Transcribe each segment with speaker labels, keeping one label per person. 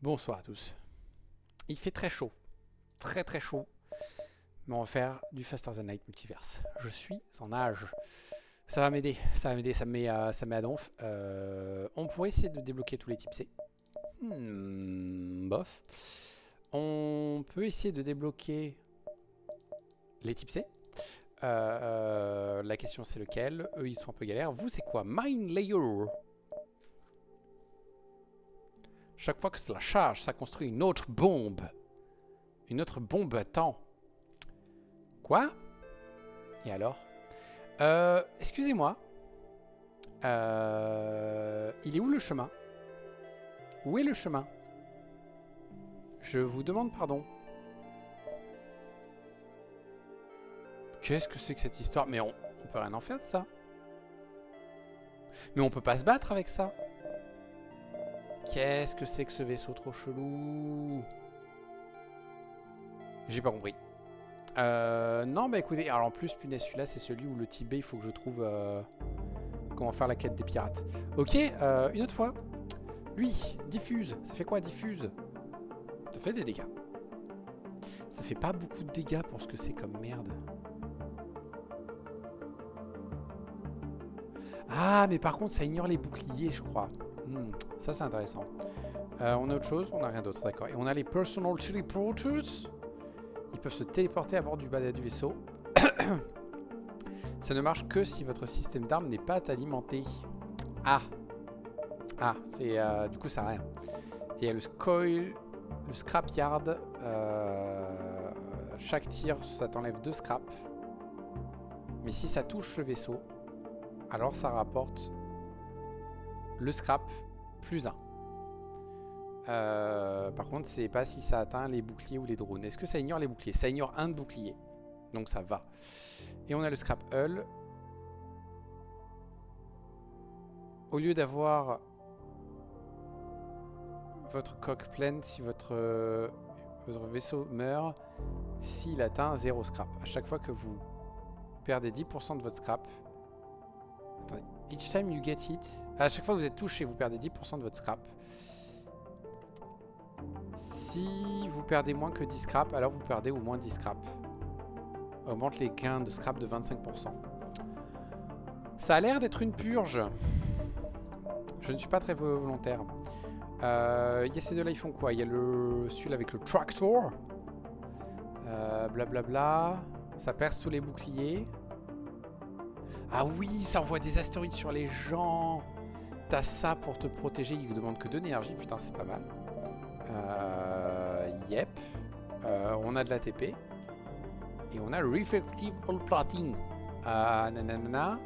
Speaker 1: Bonsoir à tous. Il fait très chaud, très très chaud, mais on va faire du Faster Than Light Multiverse. Je suis en âge. Ça va m'aider, ça me met à donf. On pourrait essayer de débloquer tous les types C. Bof. On peut essayer de débloquer les types C. La question c'est lequel. Eux ils sont un peu galères. Vous c'est quoi? Mine Layer. Chaque fois que cela charge, ça construit une autre bombe. Une autre bombe à temps. Quoi? Et alors? Excusez-moi. Il est où le chemin? Où est le chemin? Je vous demande pardon. Qu'est-ce que c'est que cette histoire? Mais on peut rien en faire de ça. Mais on peut pas se battre avec ça. Qu'est-ce que c'est que ce vaisseau trop chelou? J'ai pas compris. Non, bah écoutez, alors en plus, punaise, celui-là, c'est celui où le Tibet, il faut que je trouve comment faire la quête des pirates. Ok, une autre fois. Lui, diffuse. Ça fait quoi, diffuse? Ça fait des dégâts. Ça fait pas beaucoup de dégâts pour ce que c'est comme merde. Ah, mais par contre, ça ignore les boucliers, je crois. Ça, c'est intéressant. On a autre chose? On n'a rien d'autre, d'accord. Et on a les Personal Teleporters. Ils peuvent se téléporter à bord du vaisseau. Ça ne marche que si votre système d'armes n'est pas alimenté. Ah. Ah, c'est du coup, ça n'a rien. Et il y a le scrapyard. Chaque tir, ça t'enlève 2 scrap. Mais si ça touche le vaisseau, alors ça rapporte le scrap plus 1. Par contre, c'est pas si ça atteint les boucliers ou les drones. Est-ce que ça ignore les boucliers? Ça ignore un de bouclier. Donc ça va. Et on a le scrap hull. Au lieu d'avoir votre coque pleine, si votre vaisseau meurt, s'il atteint 0 scrap. À chaque fois que vous perdez 10% de votre scrap. Attendez. Each time you get hit. À chaque fois que vous êtes touché, vous perdez 10% de votre scrap. Si vous perdez moins que 10 scrap, alors vous perdez au moins 10 scrap. Augmente les gains de scrap de 25%. Ça a l'air d'être une purge. Je ne suis pas très volontaire. Il y a ces deux-là, ils font quoi? Il y a celui-là avec le tractor. Blablabla. Ça perce tous les boucliers. Ah oui, ça envoie des astéroïdes sur les gens. T'as ça pour te protéger. Il ne demande que 2 d'énergie. Putain, c'est pas mal. Yep. On a de l'ATP. Et on a le Reflective All Plotting. Nanana.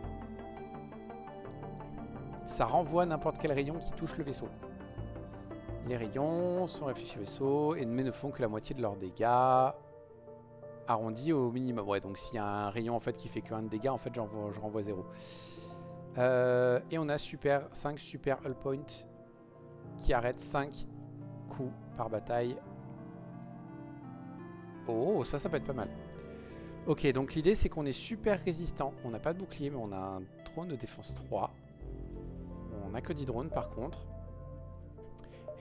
Speaker 1: Ça renvoie n'importe quel rayon qui touche le vaisseau. Les rayons sont réfléchis au vaisseau mais ne font que la moitié de leurs dégâts. Arrondi au minimum. Ouais, donc s'il y a un rayon en fait qui fait que 1 de dégâts, en fait je renvoie 0. Et on a 5 super hull points qui arrêtent 5 coups par bataille. Oh, ça peut être pas mal. Ok, donc l'idée c'est qu'on est super résistant. On n'a pas de bouclier, mais on a un drone de défense 3. On n'a que 10 drones par contre.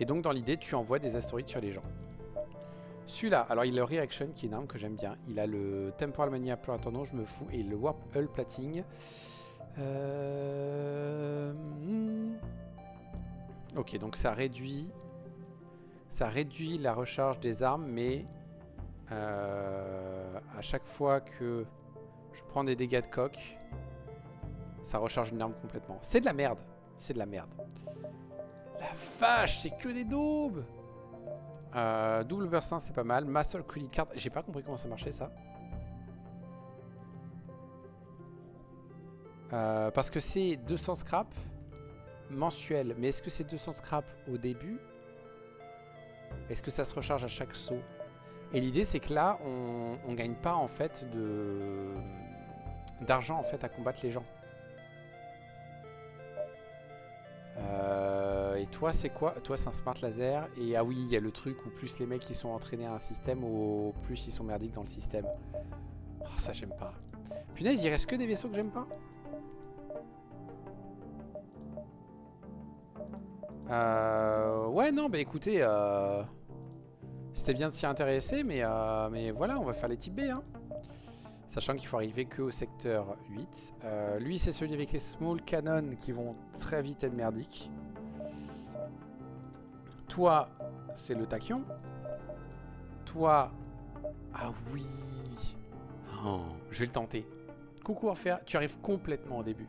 Speaker 1: Et donc dans l'idée, tu envoies des astéroïdes sur les gens. Celui-là, alors il a le Reaction qui est une arme que j'aime bien. Il a le Temporal Mania Attendant, je me fous. Et le Warp Hull Plating. Ok, donc ça réduit la recharge des armes, mais à chaque fois que je prends des dégâts de coque, ça recharge une arme complètement. C'est de la merde. C'est de la merde. La vache, c'est que des daubes. Double burst 1, c'est pas mal. Master Credit Card, j'ai pas compris comment ça marchait ça. Parce que c'est 200 scrap mensuel. Mais est-ce que c'est 200 scrap au début? Est-ce que ça se recharge à chaque saut? Et l'idée c'est que là, on gagne pas en fait d'argent en fait à combattre les gens. Et toi c'est quoi? Toi c'est un smart laser. Et ah oui, il y a le truc où plus les mecs ils sont entraînés à un système, au plus ils sont merdiques dans le système. Oh, ça j'aime pas. Punaise, il reste que des vaisseaux que j'aime pas. Ouais, non, bah écoutez, c'était bien de s'y intéresser, mais voilà, on va faire les types B, hein. Sachant qu'il faut arriver que au secteur 8. Lui, c'est celui avec les small cannons qui vont très vite être merdiques. Toi, c'est le tachyon. Toi... Ah oui. Oh, je vais le tenter. Coucou Orphea, tu arrives complètement au début.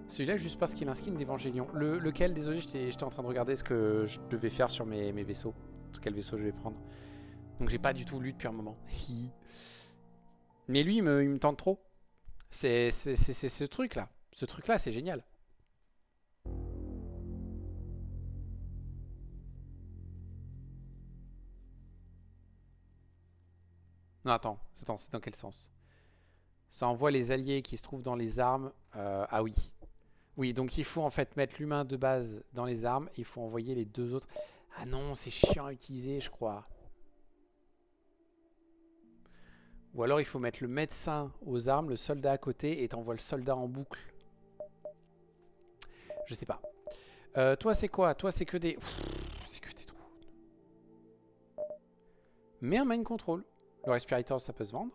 Speaker 1: Celui-là, juste parce qu'il a un skin d'Évangélion. Lequel, désolé, j'étais en train de regarder ce que je devais faire sur mes vaisseaux. Quel vaisseau je vais prendre. Donc j'ai pas du tout lu depuis un moment. Mais lui, il me tente trop. C'est ce truc-là. Ce truc-là, c'est génial. Non, attends, c'est dans quel sens? Ça envoie les alliés qui se trouvent dans les armes. Ah oui. Oui, donc il faut en fait mettre l'humain de base dans les armes. Et il faut envoyer les deux autres. Ah non, c'est chiant à utiliser, je crois. Ou alors il faut mettre le médecin aux armes, le soldat à côté, et t'envoies le soldat en boucle. Je sais pas. Toi, c'est quoi? Toi, c'est que des... C'est que des trous. Mais un mind control. Le respirator, ça peut se vendre.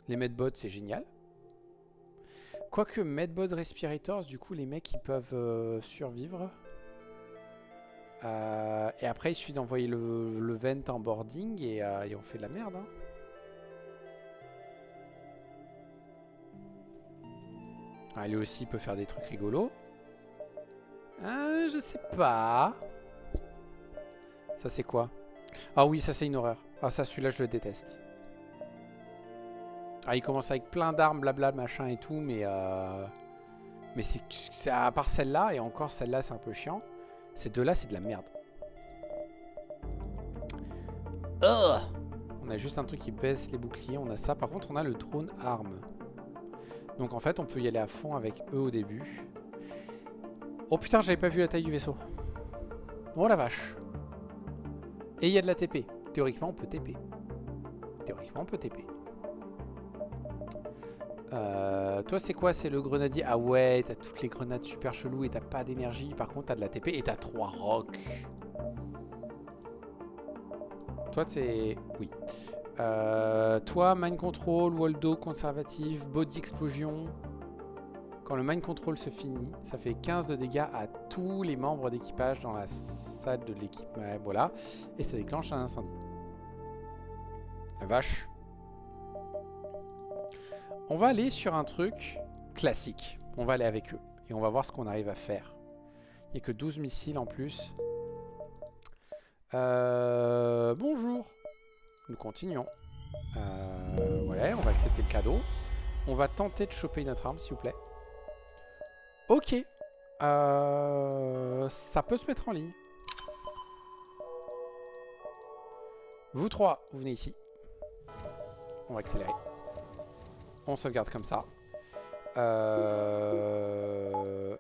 Speaker 1: Les medbots, c'est génial. Quoique medbot respirators, du coup, les mecs, ils peuvent survivre. Et après, il suffit d'envoyer le vent en boarding et on fait de la merde. Hein. Ah, lui aussi, il peut faire des trucs rigolos. Je sais pas. Ça, c'est quoi? Ah oui, ça, c'est une horreur. Ah, ça, celui-là, je le déteste. Ah, il commence avec plein d'armes, blabla, machin et tout, mais c'est à part celle-là, et encore celle-là, c'est un peu chiant. Ces deux-là, c'est de la merde. Oh, on a juste un truc qui baisse les boucliers, on a ça. Par contre, on a le drone arme. Donc en fait, on peut y aller à fond avec eux au début. Oh putain, j'avais pas vu la taille du vaisseau. Oh la vache. Et il y a de la TP. Théoriquement, on peut TP. Théoriquement, on peut TP. Toi, c'est quoi? C'est le grenadier. Ah ouais, t'as toutes les grenades super cheloues et t'as pas d'énergie. Par contre, t'as de la TP et t'as 3 rocs. Toi, c'est... Oui. Toi, mind control, waldo, conservative, body explosion. Quand le mind control se finit, ça fait 15 de dégâts à tous les membres d'équipage dans la salle de l'équipe. Ouais, voilà. Et ça déclenche un incendie. La vache. On va aller sur un truc classique. On va aller avec eux. Et on va voir ce qu'on arrive à faire. Il n'y a que 12 missiles en plus. Bonjour. Nous continuons. Ouais, on va accepter le cadeau. On va tenter de choper notre arme, s'il vous plaît. Ok. Ça peut se mettre en ligne. Vous trois, vous venez ici. On va accélérer. On sauvegarde comme ça.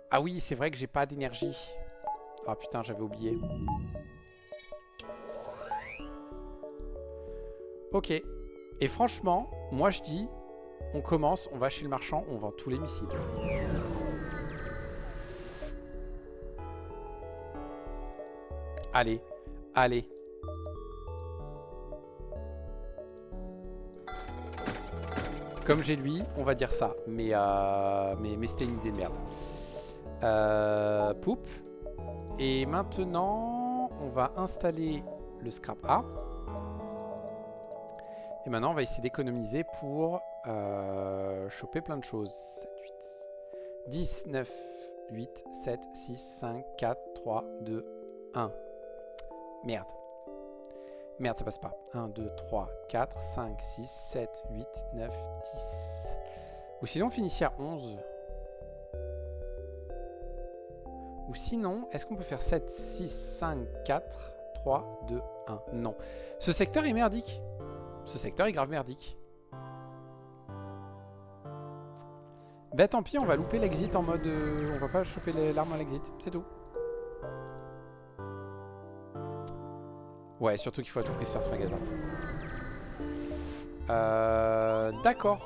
Speaker 1: Ah oui, c'est vrai que j'ai pas d'énergie. Ah putain, j'avais oublié. Ok. Et franchement, moi je dis, on commence, on va chez le marchand, on vend tous les missiles. Allez, allez. Comme j'ai lui, on va dire ça. Mais c'était une idée de merde. Poup. Et maintenant, on va installer le scrap A. Et maintenant, on va essayer d'économiser pour choper plein de choses. 7, 8, 10, 9, 8, 7, 6, 5, 4, 3, 2, 1. Merde. Merde, ça passe pas. 1, 2, 3, 4, 5, 6, 7, 8, 9, 10. Ou sinon, on finit ici à 11. Ou sinon, est-ce qu'on peut faire 7, 6, 5, 4, 3, 2, 1? Non. Ce secteur est merdique. Ce secteur est grave merdique. Bah tant pis, on va louper l'exit en mode... on va pas choper l'arme à l'exit, c'est tout. Ouais, surtout qu'il faut à tout prix se faire ce magasin. D'accord.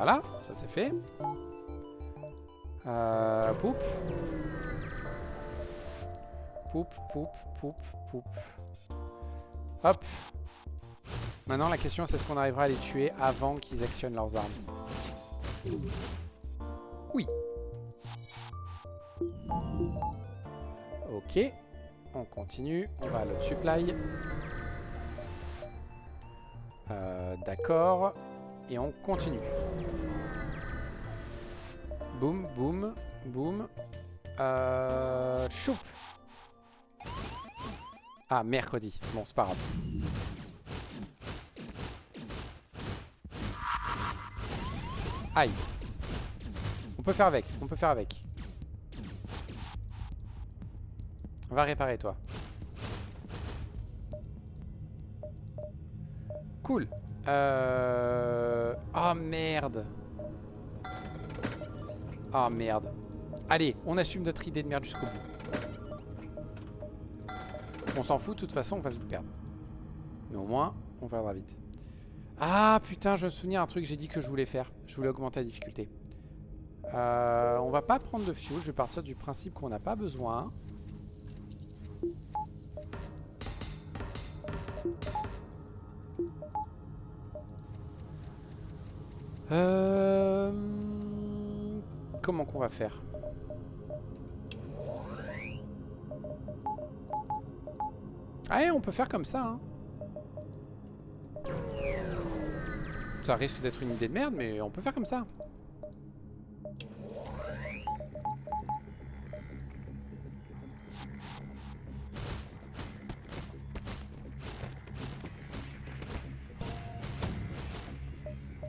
Speaker 1: Voilà, ça c'est fait. Poup. Poup, poup, poup, poup. Hop. Maintenant la question c'est est-ce qu'on arrivera à les tuer avant qu'ils actionnent leurs armes? Oui. Ok. On continue. On va à l'autre supply. D'accord. Et on continue. Boum, boum, boum. Choup. Ah, mercredi. Bon, c'est pas grave. Aïe. On peut faire avec, on peut faire avec. Va réparer, toi. Cool. Oh, merde. Oh, merde. Allez, on assume notre idée de merde jusqu'au bout. On s'en fout, de toute façon, on va vite perdre. Mais au moins, on perdra vite. Ah, putain, je me souviens un truc que j'ai dit que je voulais faire. Je voulais augmenter la difficulté. On va pas prendre de fuel. Je vais partir du principe qu'on n'a pas besoin. Comment qu'on va faire? Ah, on peut faire comme ça, hein. Ça risque d'être une idée de merde, mais on peut faire comme ça.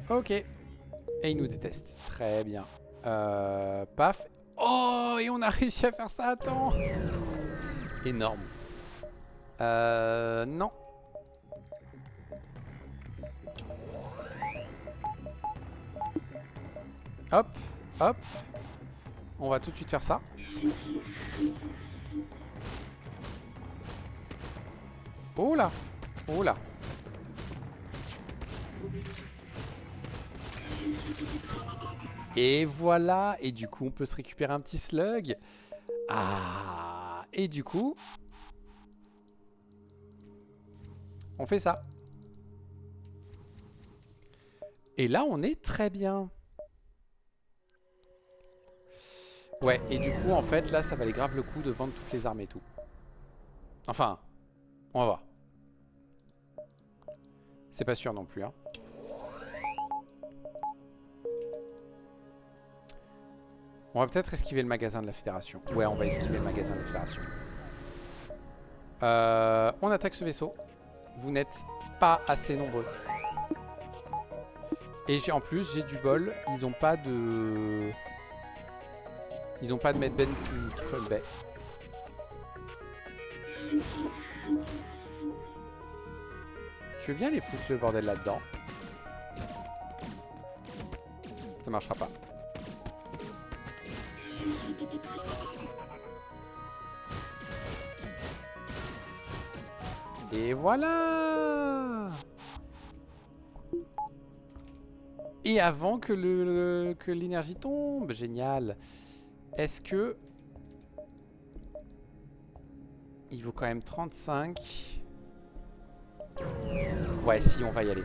Speaker 1: Ok. Et il nous déteste. Très bien. Paf. Oh, et on a réussi à faire ça à temps. Énorme. Non. Hop, hop. On va tout de suite faire ça. Oh là. Oh là. Et voilà. Et du coup, on peut se récupérer un petit slug. Ah. Et du coup, on fait ça. Et là, on est très bien. Ouais, et du coup, en fait, là, ça valait grave le coup de vendre toutes les armes et tout. Enfin, on va voir. C'est pas sûr non plus, hein. On va peut-être esquiver le magasin de la Fédération. Ouais, on va esquiver le magasin de la Fédération. On attaque ce vaisseau. Vous n'êtes pas assez nombreux. Et en plus, j'ai du bol. Ils ont pas de... Ils ont pas de medben ou de Krull Bay. Tu veux bien les foutre le bordel là-dedans? Ça marchera pas. Et voilà! Et avant que l'énergie tombe, génial. Est-ce que... Il vaut quand même 35. Ouais, si, on va y aller.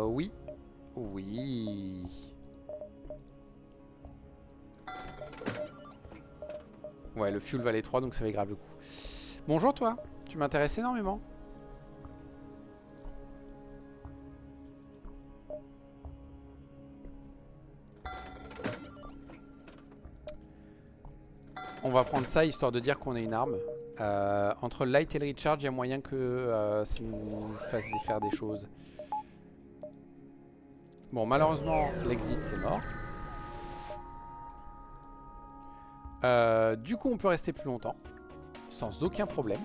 Speaker 1: Oui. Oui. Ouais, le fuel valait 3, donc ça fait grave le coup. Bonjour toi, tu m'intéresses énormément. On va prendre ça histoire de dire qu'on a une arme. Entre le light et le recharge, il y a moyen que ça nous fasse faire des choses. Bon, malheureusement, l'exit c'est mort. Du coup, on peut rester plus longtemps. Sans aucun problème.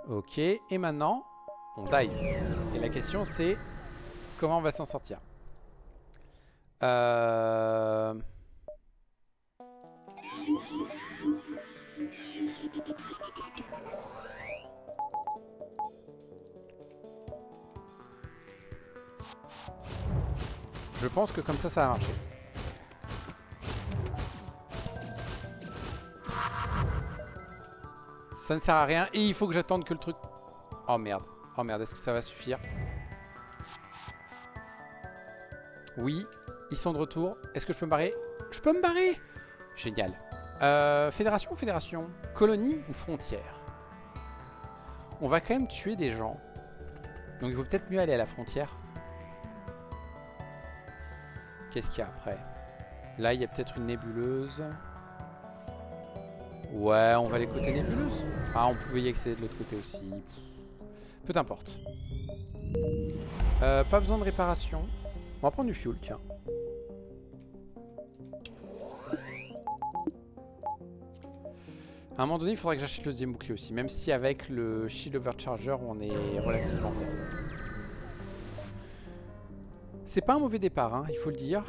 Speaker 1: Ok, et maintenant, on dive. Et la question c'est, Comment on va s'en sortir? Je pense que comme ça va marcher. Ça ne sert à rien et il faut que j'attende que le truc... Oh merde. Oh merde, est-ce que ça va suffire? Oui, ils sont de retour. Est-ce que je peux me barrer? Je peux me barrer! Génial. Fédération ou fédération? Colonie ou frontière? On va quand même tuer des gens. Donc il vaut peut-être mieux aller à la frontière. Qu'est-ce qu'il y a après? Là, il y a peut-être une nébuleuse. Ouais, on va aller côté nébuleuse. Ah, on pouvait y accéder de l'autre côté aussi. Peu importe. Pas besoin de réparation. On va prendre du fuel, tiens. À un moment donné, il faudrait que j'achète le deuxième bouclier aussi. Même si avec le Shield Overcharger, on est relativement bien. C'est pas un mauvais départ, hein, il faut le dire.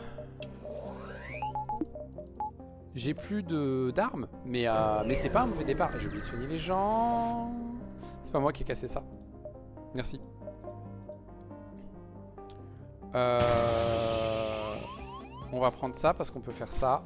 Speaker 1: J'ai plus d'armes, mais c'est pas un mauvais départ. J'ai oublié de soigner les gens. C'est pas moi qui ai cassé ça. Merci. On va prendre ça parce qu'on peut faire ça.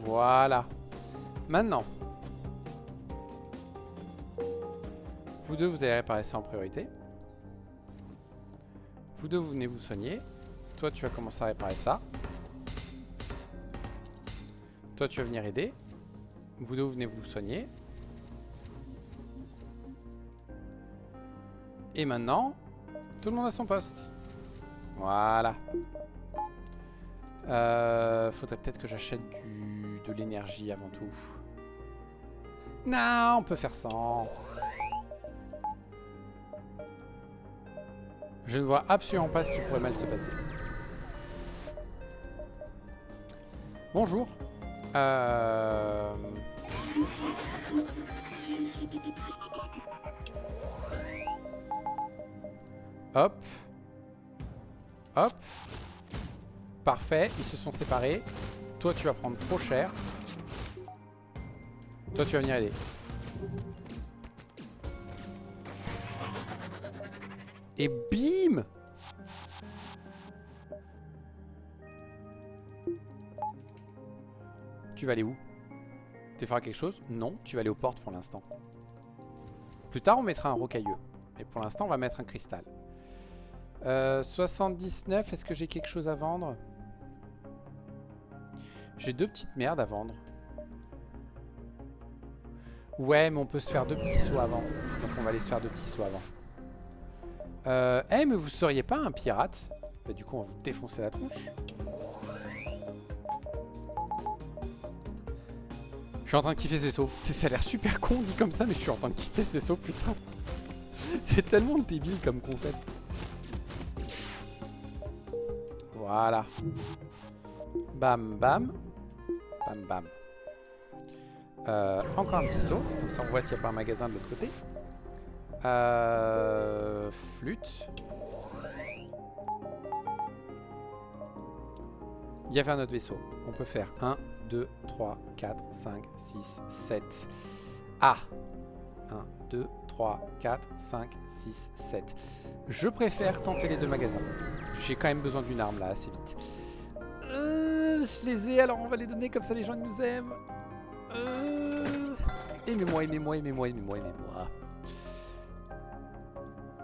Speaker 1: Voilà. Maintenant. Vous deux, vous allez réparer ça en priorité. Vous deux, vous venez vous soigner. Toi, tu vas commencer à réparer ça. Toi, tu vas venir aider. Vous deux, vous venez vous soigner. Et maintenant, tout le monde à son poste. Voilà. Faudrait peut-être que j'achète de l'énergie avant tout. Non, on peut faire sans. Je ne vois absolument pas ce qui pourrait mal se passer. Bonjour. Hop. Hop. Parfait, ils se sont séparés. Toi, tu vas prendre trop cher. Toi, tu vas venir aider. Et bim! Tu vas aller où? Tu feras quelque chose? Non, tu vas aller aux portes pour l'instant. Plus tard, on mettra un rocailleux. Mais pour l'instant, on va mettre un cristal. 79, est-ce que j'ai quelque chose à vendre? J'ai deux petites merdes à vendre. Ouais, mais on peut se faire deux petits sauts avant. Donc on va aller se faire deux petits sauts avant. Eh, mais vous seriez pas un pirate? Bah du coup, on va vous défoncer la tronche. Je suis en train de kiffer ce vaisseau. Ça a l'air super con dit comme ça, mais je suis en train de kiffer ce vaisseau, putain. C'est tellement débile comme concept. Voilà. Bam, bam. Bam, bam. Encore un petit saut. Comme ça, on voit s'il n'y a pas un magasin de l'autre côté. Flûte. Il y avait un autre vaisseau. On peut faire 1, 2, 3, 4, 5, 6, 7. Ah! 1, 2, 3, 4, 5, 6, 7. Je préfère tenter les deux magasins. J'ai quand même besoin d'une arme là, assez vite. Je les ai, alors on va les donner comme ça les gens ils nous aiment. Aimez-moi, aimez-moi, aimez-moi, aimez-moi, aimez-moi.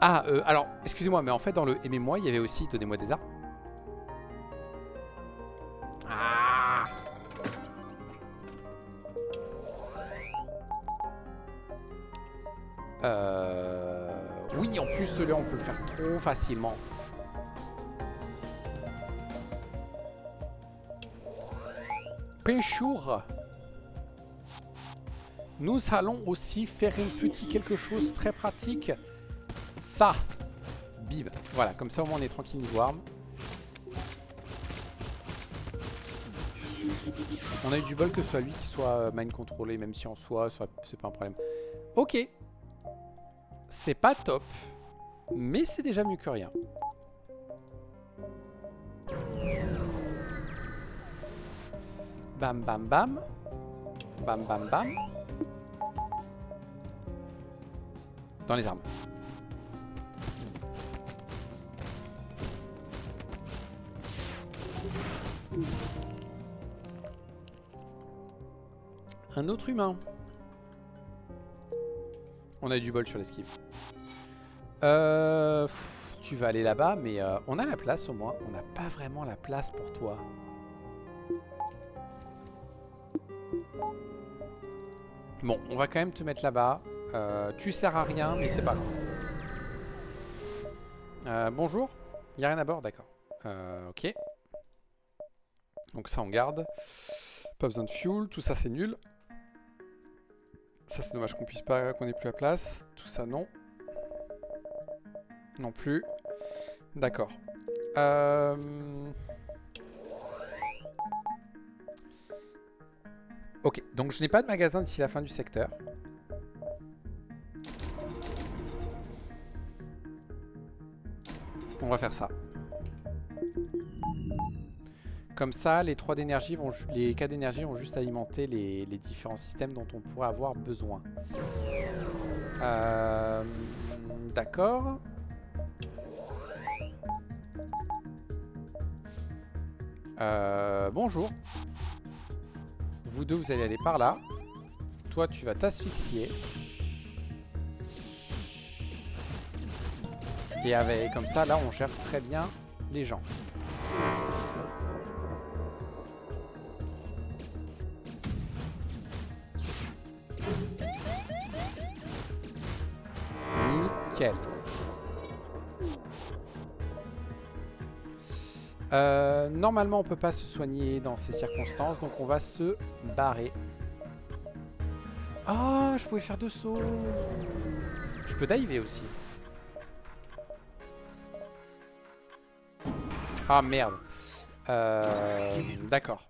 Speaker 1: Ah, alors, excusez-moi, mais en fait dans le aimez-moi, il y avait aussi donnez-moi des armes. Ah! Oui, en plus, celui-là, on peut le faire trop facilement. Péchour. Nous allons aussi faire un petit quelque chose très pratique. Ça. Bim. Voilà, comme ça, au moins, on est tranquille niveau armes. On a eu du bol que ce soit lui qui soit mind contrôlé, même si en soi, c'est pas un problème. Ok. C'est pas top, mais c'est déjà mieux que rien. Bam, bam, bam. Bam, bam, bam. Dans les armes. Un autre humain. On a eu du bol sur l'esquive. Tu vas aller là-bas, mais on a la place au moins. On n'a pas vraiment la place pour toi. Bon, on va quand même te mettre là-bas. Tu sers à rien, mais c'est pas grave. Bonjour. Il n'y a rien à bord, d'accord. Ok. Donc ça, on garde. Pas besoin de fuel. Tout ça, c'est nul. Ça, c'est dommage qu'on puisse pas, qu'on ait plus la place. Tout ça, non. Non plus. D'accord. Ok, donc je n'ai pas de magasin d'ici la fin du secteur. On va faire ça. Comme ça, les 3 d'énergie vont, les 4 d'énergie vont juste alimenter les différents systèmes dont on pourrait avoir besoin. D'accord. Bonjour. Vous deux, vous allez aller par là. Toi, tu vas t'asphyxier. Et avec, comme ça, là, on gère très bien les gens. Nickel. Normalement, on peut pas se soigner dans ces circonstances, donc on va se barrer. Ah, je pouvais faire 2 sauts. Je peux diver aussi. Ah merde. D'accord.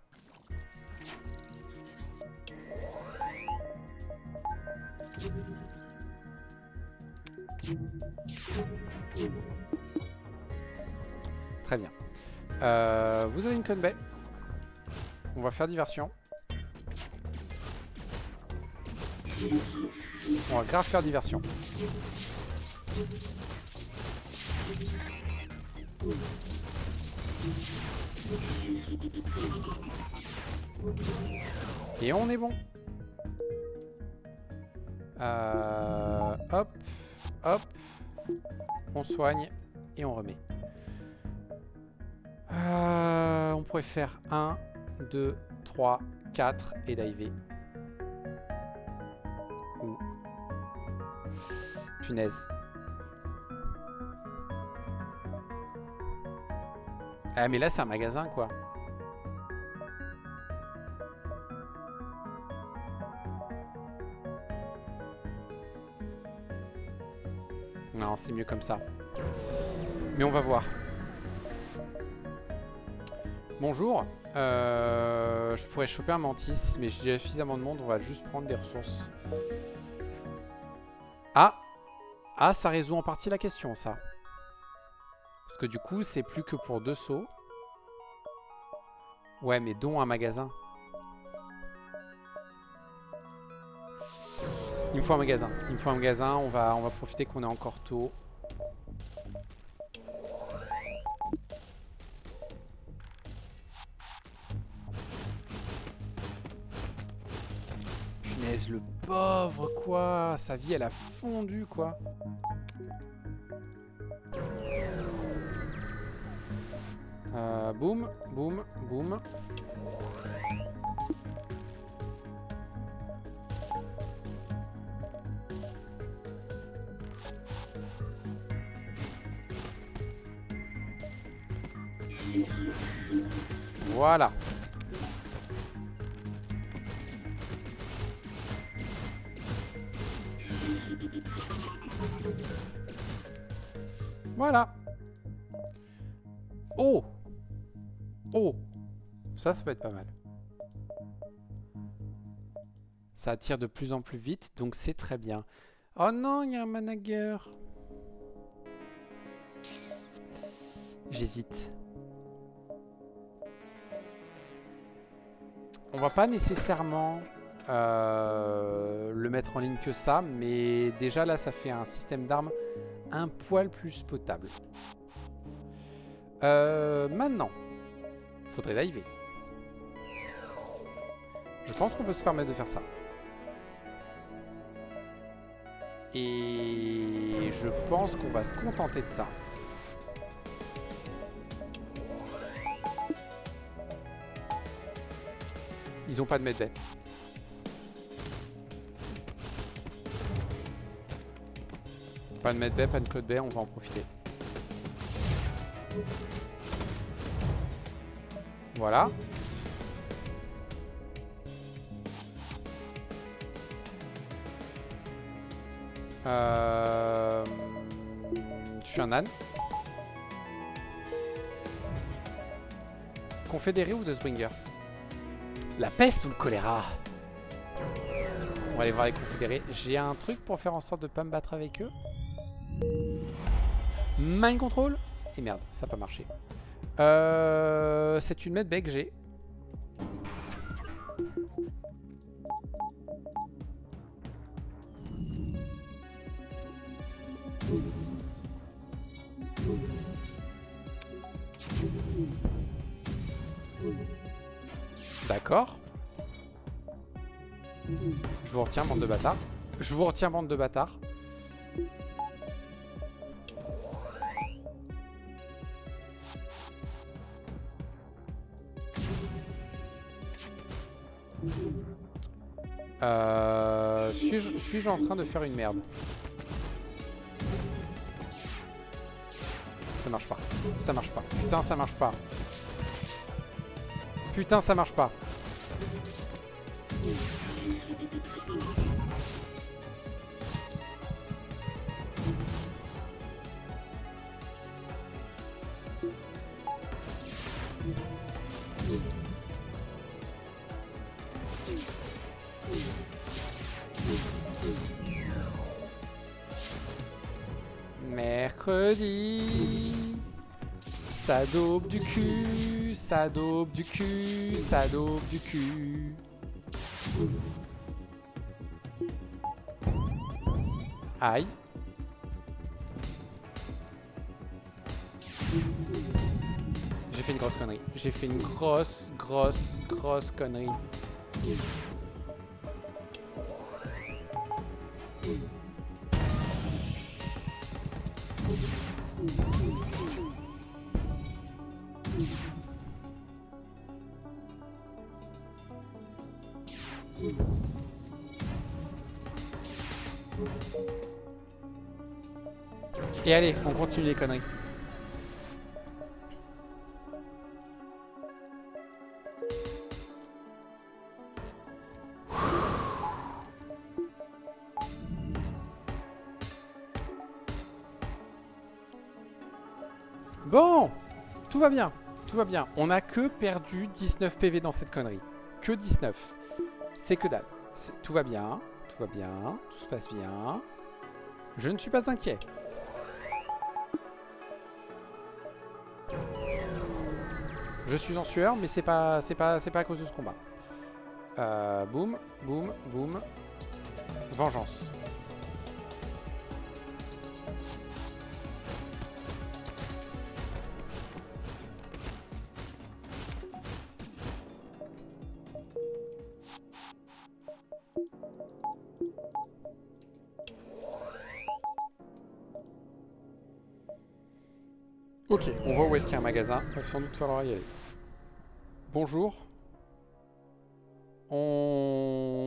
Speaker 1: Très bien. Vous avez une conne baie. On va faire diversion. On va grave faire diversion. Et on est bon. Hop, hop. On soigne et on remet. On pourrait faire 1, 2, 3, 4 et diver. Ouh. Punaise. Ah mais là c'est un magasin quoi. Non, c'est mieux comme ça. Mais on va voir. Bonjour. Je pourrais choper un mantis, mais j'ai déjà suffisamment de monde. On va juste prendre des ressources. Ah! Ah, ça résout en partie la question, ça. Parce que du coup, c'est plus que pour 2 sauts. Ouais, mais dont un magasin. Il me faut un magasin. Il me faut un magasin. On va profiter qu'on est encore tôt. Punaise, le pauvre, quoi. Sa vie, elle a fondu, quoi. Boum, boum, boum. Voilà. Voilà. Oh. Oh. Ça peut être pas mal. Ça attire de plus en plus vite, donc c'est très bien. Oh non, il y a un manager. J'hésite. On va pas nécessairement le mettre en ligne que ça, mais déjà là, ça fait un système d'armes un poil plus potable. Maintenant, faudrait diver. Je pense qu'on peut se permettre de faire ça. Et je pense qu'on va se contenter de ça. Ils ont pas de medbay. Pas de medbay, pas de cloud bay, on va en profiter. Voilà. Je suis un âne. Confédéré ou de Springer? La peste ou le choléra? On va aller voir les confédérés. J'ai un truc pour faire en sorte de pas me battre avec eux. Mind control. Et merde, ça n'a pas marché. C'est une medbay que j'ai. D'accord. Je vous retiens, bande de bâtards. Je vous retiens, bande de bâtards. Suis-je en train de faire une merde? Ça marche pas. Ça marche pas. Putain, ça marche pas. Putain, ça marche pas. Mercredi. Ça daube du cul, ça daube du cul, ça daube du cul. Aïe. J'ai fait une grosse connerie. J'ai fait une grosse connerie. Et allez, on continue les conneries. Bon, tout va bien, tout va bien. On a que perdu 19 PV dans cette connerie. Que 19. C'est que dalle. Tout va bien, tout se passe bien. Je ne suis pas inquiet. Je suis en sueur, mais c'est pas à cause de ce combat. Boum, boum, boum. Vengeance. Ok, on voit où est-ce qu'il y a un magasin. Il va sans doute falloir y aller. Bonjour.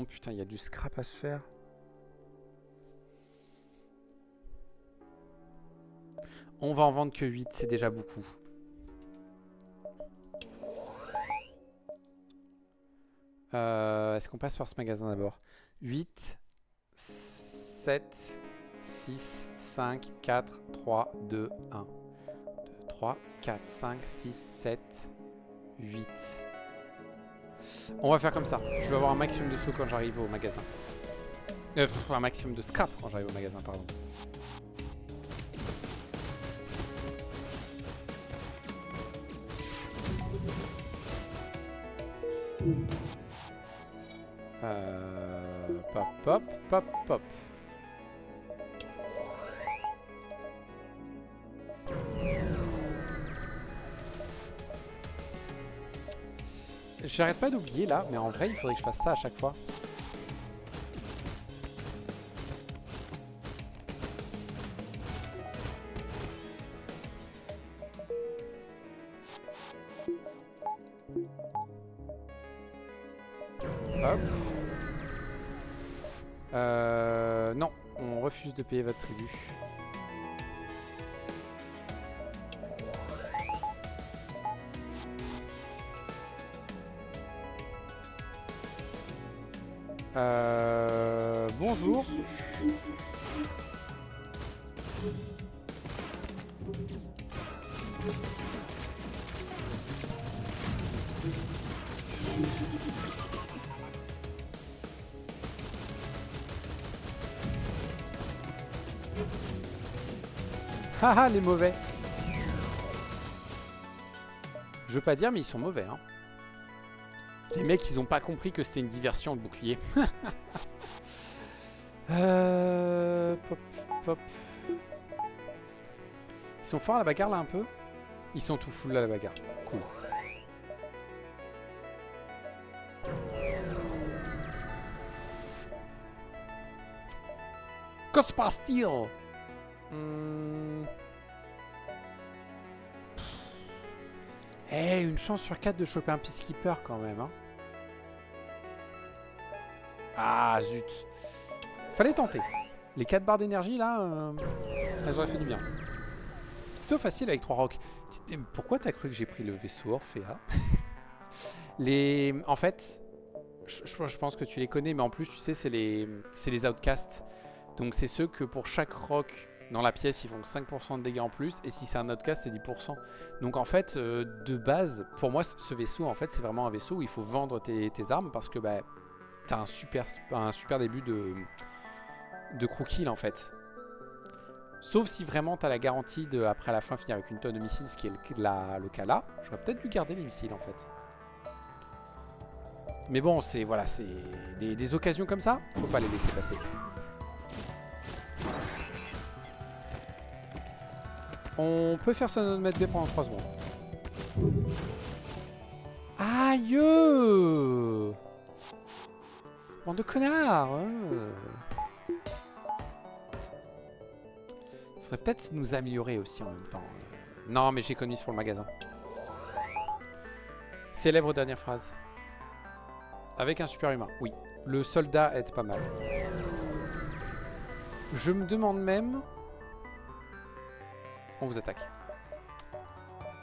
Speaker 1: Putain, il y a du scrap à se faire. On va en vendre que 8, c'est déjà beaucoup. Est-ce qu'on passe par ce magasin d'abord? 8, 7, 6, 5, 4, 3, 2, 1. 2, 3, 4, 5, 6, 7, 8. On va faire comme ça. Je vais avoir un maximum de sauts quand j'arrive au magasin. Un maximum de scrap quand j'arrive au magasin, pardon. Pop, pop, pop, pop. J'arrête pas d'oublier là, mais en vrai, il faudrait que je fasse ça à chaque fois. Hop. Non, on refuse de payer votre tribut. Bonjour. Haha, les mauvais. Je veux pas dire, mais ils sont mauvais. Hein. Les mecs, ils ont pas compris que c'était une diversion, le bouclier. Pop, pop. Ils sont forts à la bagarre, là, un peu? Ils sont tout full, là, à la bagarre. Cool. Que se passe-t-il? Eh, une chance sur 4 de choper un Peacekeeper quand même. Hein. Ah, zut. Fallait tenter. Les 4 barres d'énergie, là, elles auraient fait du bien. C'est plutôt facile avec 3 rocs. Pourquoi t'as cru que j'ai pris le vaisseau Orphea? En fait, je pense que tu les connais, mais en plus, tu sais, c'est les outcasts. Donc, c'est ceux que pour chaque roc dans la pièce, ils font 5% de dégâts en plus. Et si c'est un outcast, c'est 10%. Donc, en fait, de base, pour moi, ce vaisseau, en fait, c'est vraiment un vaisseau où il faut vendre tes armes parce que bah, t'as un super début de crew kill, en fait. Sauf si vraiment t'as la garantie de, après la fin, finir avec une tonne de missiles, ce qui est le cas là. J'aurais peut-être dû garder les missiles, en fait. Mais bon, c'est voilà, c'est des occasions comme ça, faut pas les laisser passer. On peut faire ça notre mètre B pendant 3 secondes. Aïe! Bande de connards! Faudrait peut-être nous améliorer aussi en même temps. Non, mais j'économise pour le magasin. Célèbre dernière phrase. Avec un super humain, oui. Le soldat aide pas mal. Je me demande même... On vous attaque.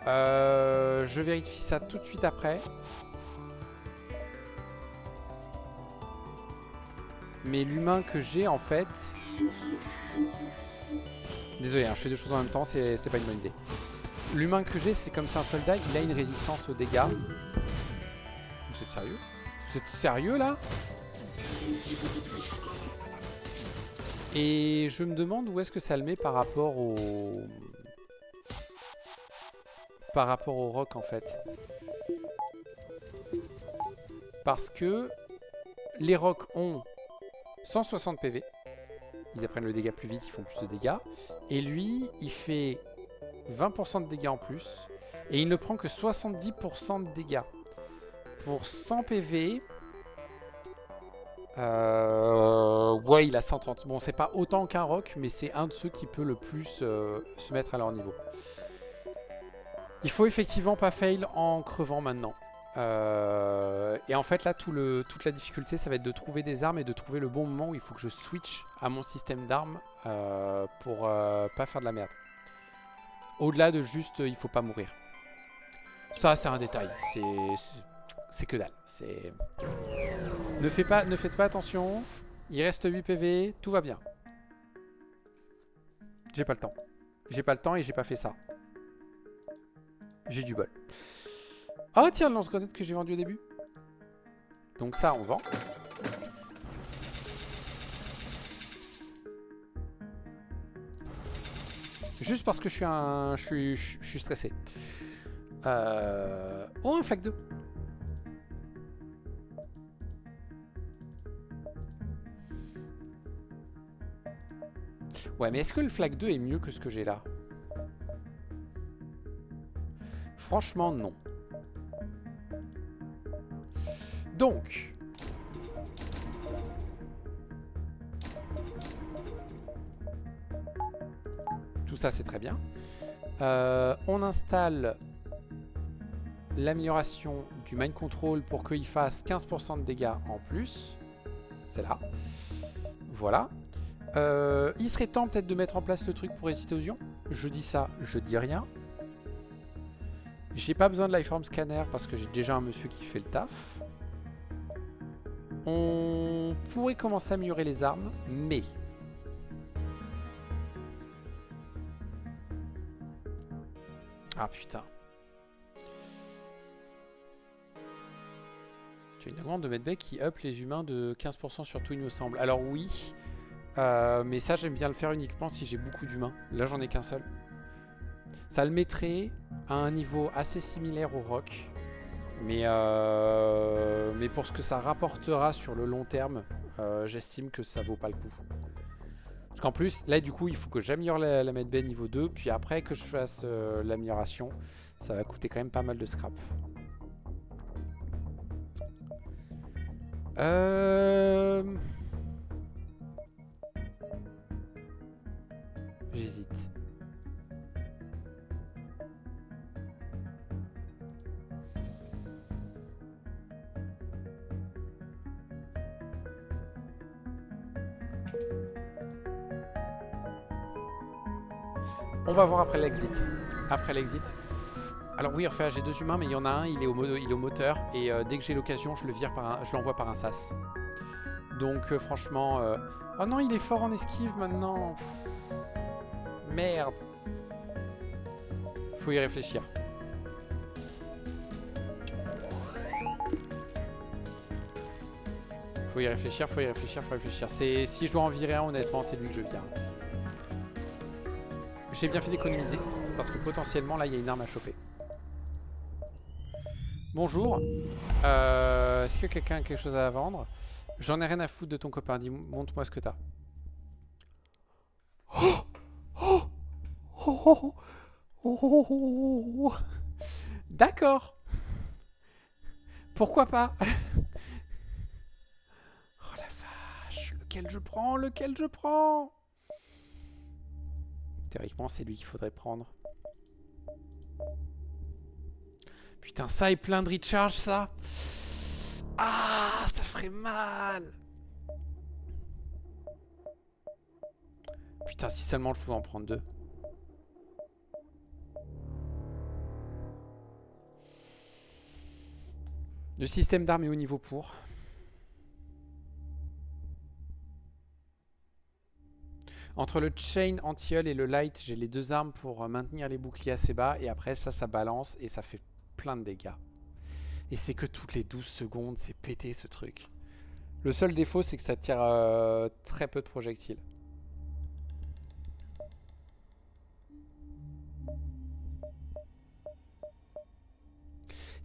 Speaker 1: Je vérifie ça tout de suite après. Mais l'humain que j'ai en fait... Désolé, hein, je fais deux choses en même temps, c'est pas une bonne idée. L'humain que j'ai, c'est comme c'est un soldat, il a une résistance aux dégâts. Vous êtes sérieux? Vous êtes sérieux là? Et je me demande où est-ce que ça le met par rapport au... roc en fait. Parce que les rocs ont 160 PV. Ils apprennent le dégât plus vite, ils font plus de dégâts. Et lui, il fait 20% de dégâts en plus. Et il ne prend que 70% de dégâts. Pour 100 PV... ouais, il a 130. Bon, c'est pas autant qu'un roc, mais c'est un de ceux qui peut le plus se mettre à leur niveau. Il faut effectivement pas fail en crevant maintenant. Et en fait là toute la difficulté ça va être de trouver des armes et de trouver le bon moment où il faut que je switch à mon système d'armes pour pas faire de la merde. Au-delà de juste, il faut pas mourir. Ça, c'est un détail. C'est que dalle. Ne faites pas attention. Il reste 8 PV. Tout va bien. J'ai pas le temps. J'ai pas le temps et j'ai pas fait ça. J'ai du bol. Oh tiens, le lance-grenade que j'ai vendu au début. Donc ça, on vend. Juste parce que je suis stressé. Oh, un flag 2. Ouais, mais est-ce que le flag 2 est mieux que ce que j'ai là? Franchement, non. Donc... tout ça, c'est très bien. On installe l'amélioration du mind control pour qu'il fasse 15% de dégâts en plus. C'est là. Voilà. Il serait temps peut-être de mettre en place le truc pour résister aux ions. Je dis ça, je dis rien. J'ai pas besoin de lifeform scanner parce que j'ai déjà un monsieur qui fait le taf. On pourrait commencer à améliorer les armes, mais... ah putain. Tu as une augmente de medbay qui up les humains de 15% sur tout, il me semble. Alors oui, mais ça j'aime bien le faire uniquement si j'ai beaucoup d'humains. Là j'en ai qu'un seul. Ça le mettrait à un niveau assez similaire au rock. Mais pour ce que ça rapportera sur le long terme, j'estime que ça vaut pas le coup. Parce qu'en plus, là du coup, il faut que j'améliore la medbay niveau 2. Puis après que je fasse l'amélioration, ça va coûter quand même pas mal de scrap. J'hésite. On va voir après l'exit. Après l'exit. Alors oui, enfin, j'ai 2 humains, mais il y en a un, il est au moteur. Et dès que j'ai l'occasion, je l'envoie par un sas. Donc franchement... oh non, il est fort en esquive maintenant. Pff. Merde. Faut y réfléchir. Faut y réfléchir. Si je dois en virer un, honnêtement, c'est lui que je vire. J'ai bien fait d'économiser, parce que potentiellement, là, il y a une arme à choper. Bonjour. Est-ce que quelqu'un a quelque chose à vendre? J'en ai rien à foutre de ton copain. Dis, montre-moi ce que t'as. D'accord. Pourquoi pas? Oh la vache. Lequel je prends? Théoriquement, c'est lui qu'il faudrait prendre. Putain, ça est plein de recharge, ça. Ah, ça ferait mal. Putain, si seulement je pouvais en prendre 2. Le système d'armes est au niveau pour. Entre le chain anti-hull et le light, j'ai les 2 armes pour maintenir les boucliers assez bas. Et après, ça balance et ça fait plein de dégâts. Et c'est que toutes les 12 secondes, c'est pété ce truc. Le seul défaut, c'est que ça tire très peu de projectiles.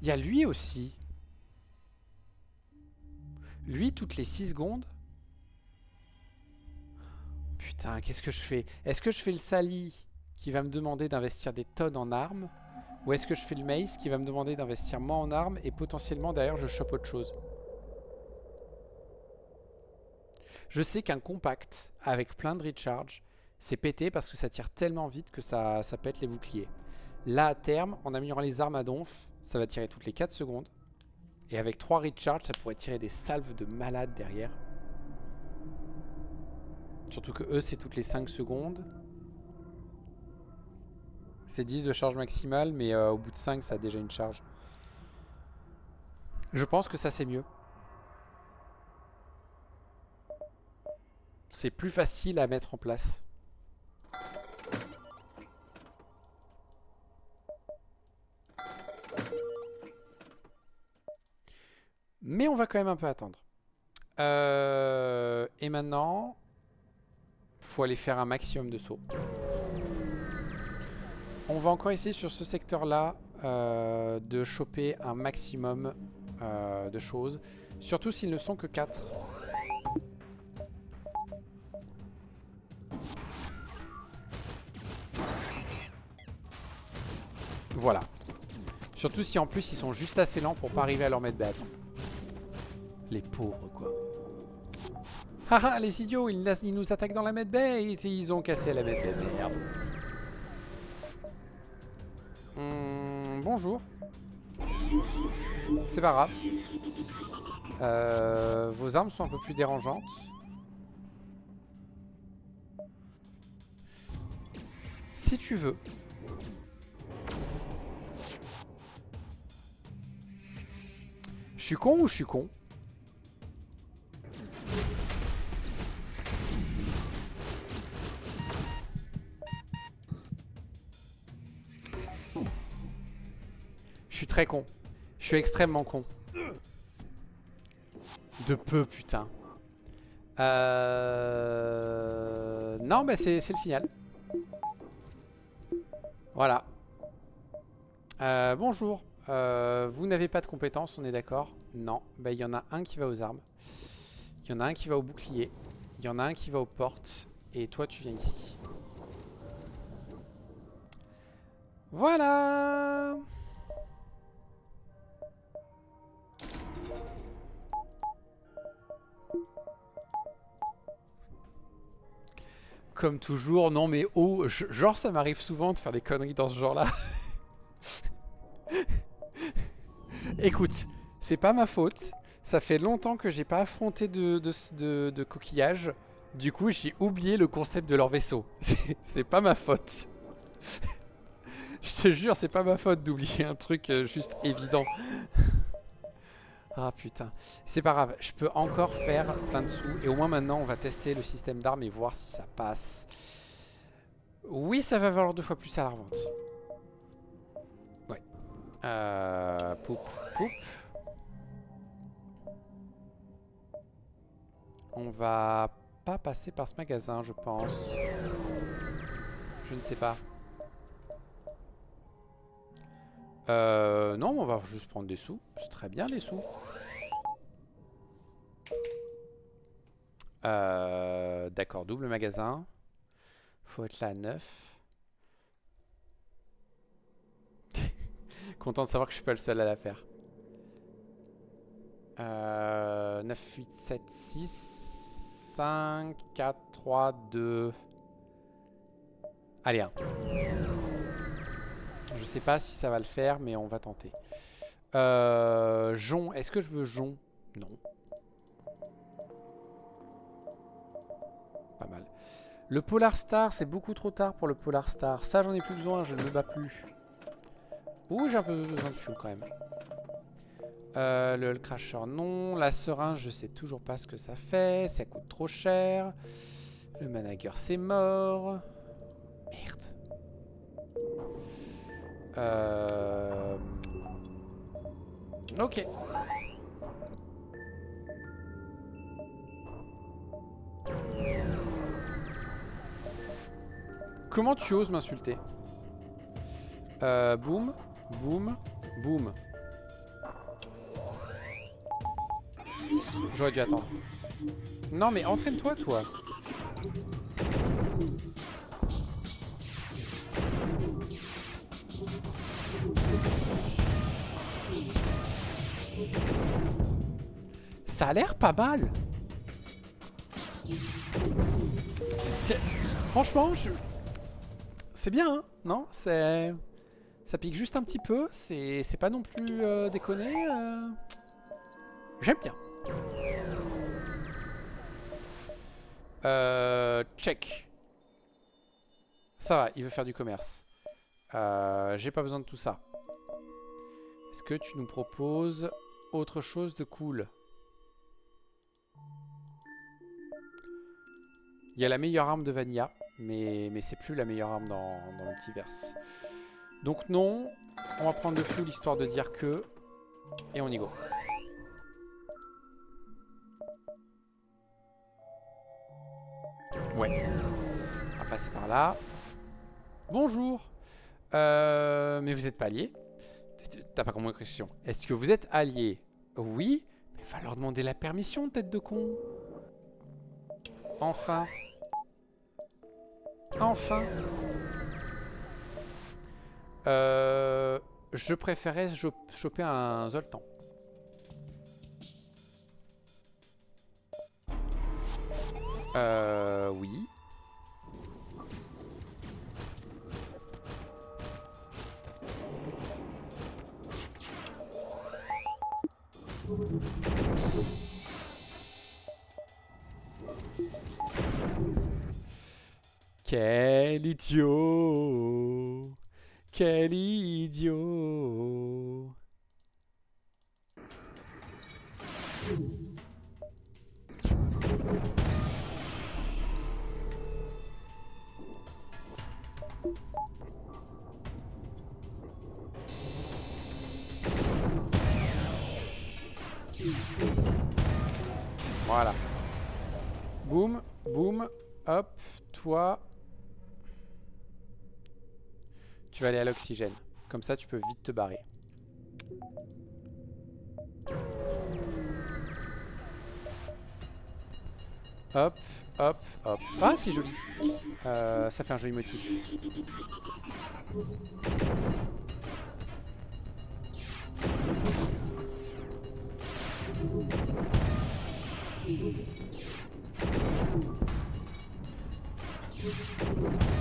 Speaker 1: Il y a lui aussi. Lui, toutes les 6 secondes. Putain, qu'est-ce que je fais? Est-ce que je fais le Sally qui va me demander d'investir des tonnes en armes? Ou est-ce que je fais le Mace qui va me demander d'investir moins en armes et potentiellement derrière je chope autre chose? Je sais qu'un compact avec plein de recharge, c'est pété parce que ça tire tellement vite que ça pète les boucliers. Là, à terme, en améliorant les armes à donf, ça va tirer toutes les 4 secondes. Et avec 3 recharge, ça pourrait tirer des salves de malades derrière. Surtout que eux, c'est toutes les 5 secondes. C'est 10 de charge maximale, mais au bout de 5, ça a déjà une charge. Je pense que ça, c'est mieux. C'est plus facile à mettre en place. Mais on va quand même un peu attendre. Et maintenant, faut aller faire un maximum de sauts. On va encore essayer sur ce secteur-là de choper un maximum de choses. Surtout s'ils ne sont que 4. Voilà. Surtout si en plus ils sont juste assez lents pour pas arriver à leur mettre bête. Les pauvres quoi. Haha, les idiots, ils nous attaquent dans la medbay et ils ont cassé la medbay, merde. Bonjour. C'est pas grave. Vos armes sont un peu plus dérangeantes. Si tu veux. Je suis con ou je suis con? Je suis très con. Je suis extrêmement con. De peu, putain. Non, bah c'est le signal. Voilà. Bonjour. Vous n'avez pas de compétences, on est d'accord? Non. Bah il y en a un qui va aux armes. Il y en a un qui va au bouclier. Il y en a un qui va aux portes. Et toi, tu viens ici. Voilà. Comme toujours, non mais oh, genre ça m'arrive souvent de faire des conneries dans ce genre-là. Écoute, c'est pas ma faute. Ça fait longtemps que j'ai pas affronté de coquillages. Du coup, j'ai oublié le concept de leur vaisseau. C'est pas ma faute. Je te jure, c'est pas ma faute d'oublier un truc juste évident. Ah putain. C'est pas grave, je peux encore faire plein de sous. Et au moins maintenant, on va tester le système d'armes et voir si ça passe. Oui, ça va valoir 2 fois plus à la revente. Ouais. Poup, poup. On va pas passer par ce magasin, je pense. Je ne sais pas. Non, on va juste prendre des sous. C'est très bien, les sous. D'accord, double magasin. Faut être là à 9. Content de savoir que je suis pas le seul à la faire. 9, 8, 7, 6, 5, 4, 3, 2. Allez, 1. Je sais pas si ça va le faire, mais on va tenter. Jon, est-ce que je veux Jon? Non. Pas mal. Le Polar Star, c'est beaucoup trop tard pour le Polar Star. Ça, j'en ai plus besoin, je ne me bats plus. Ouh, j'ai un peu besoin de fuel quand même. Le Hull Crasher, non. La seringue, je sais toujours pas ce que ça fait. Ça coûte trop cher. Le Manager, c'est mort. Merde. Ok. Comment tu oses m'insulter? Boum, boum, boum. J'aurais dû attendre. Non mais entraîne-toi toi. Ça a l'air pas mal. Franchement, c'est bien, hein? Non? C'est... Ça pique juste un petit peu. C'est pas non plus déconné. J'aime bien. Check. Ça va, il veut faire du commerce. J'ai pas besoin de tout ça. Est-ce que tu nous proposes autre chose de cool? Il y a la meilleure arme de Vanilla, mais c'est plus la meilleure arme dans Multiverse. Donc non, on va prendre le fuel histoire de dire que... Et on y go. Ouais. On va passer par là. Bonjour. Mais vous êtes pas alliés? T'as pas compris la question. Est-ce que vous êtes alliés? Oui. Mais va leur demander la permission, tête de con. Enfin. Enfin. Je préférais choper un Zoltan. Oui. Quel idiot! Quel idiot! Voilà. Boum, boum, hop, toi. Tu vas aller à l'oxygène. Comme ça, tu peux vite te barrer. Hop, hop, hop. Ah, c'est joli. Ça fait un joli motif.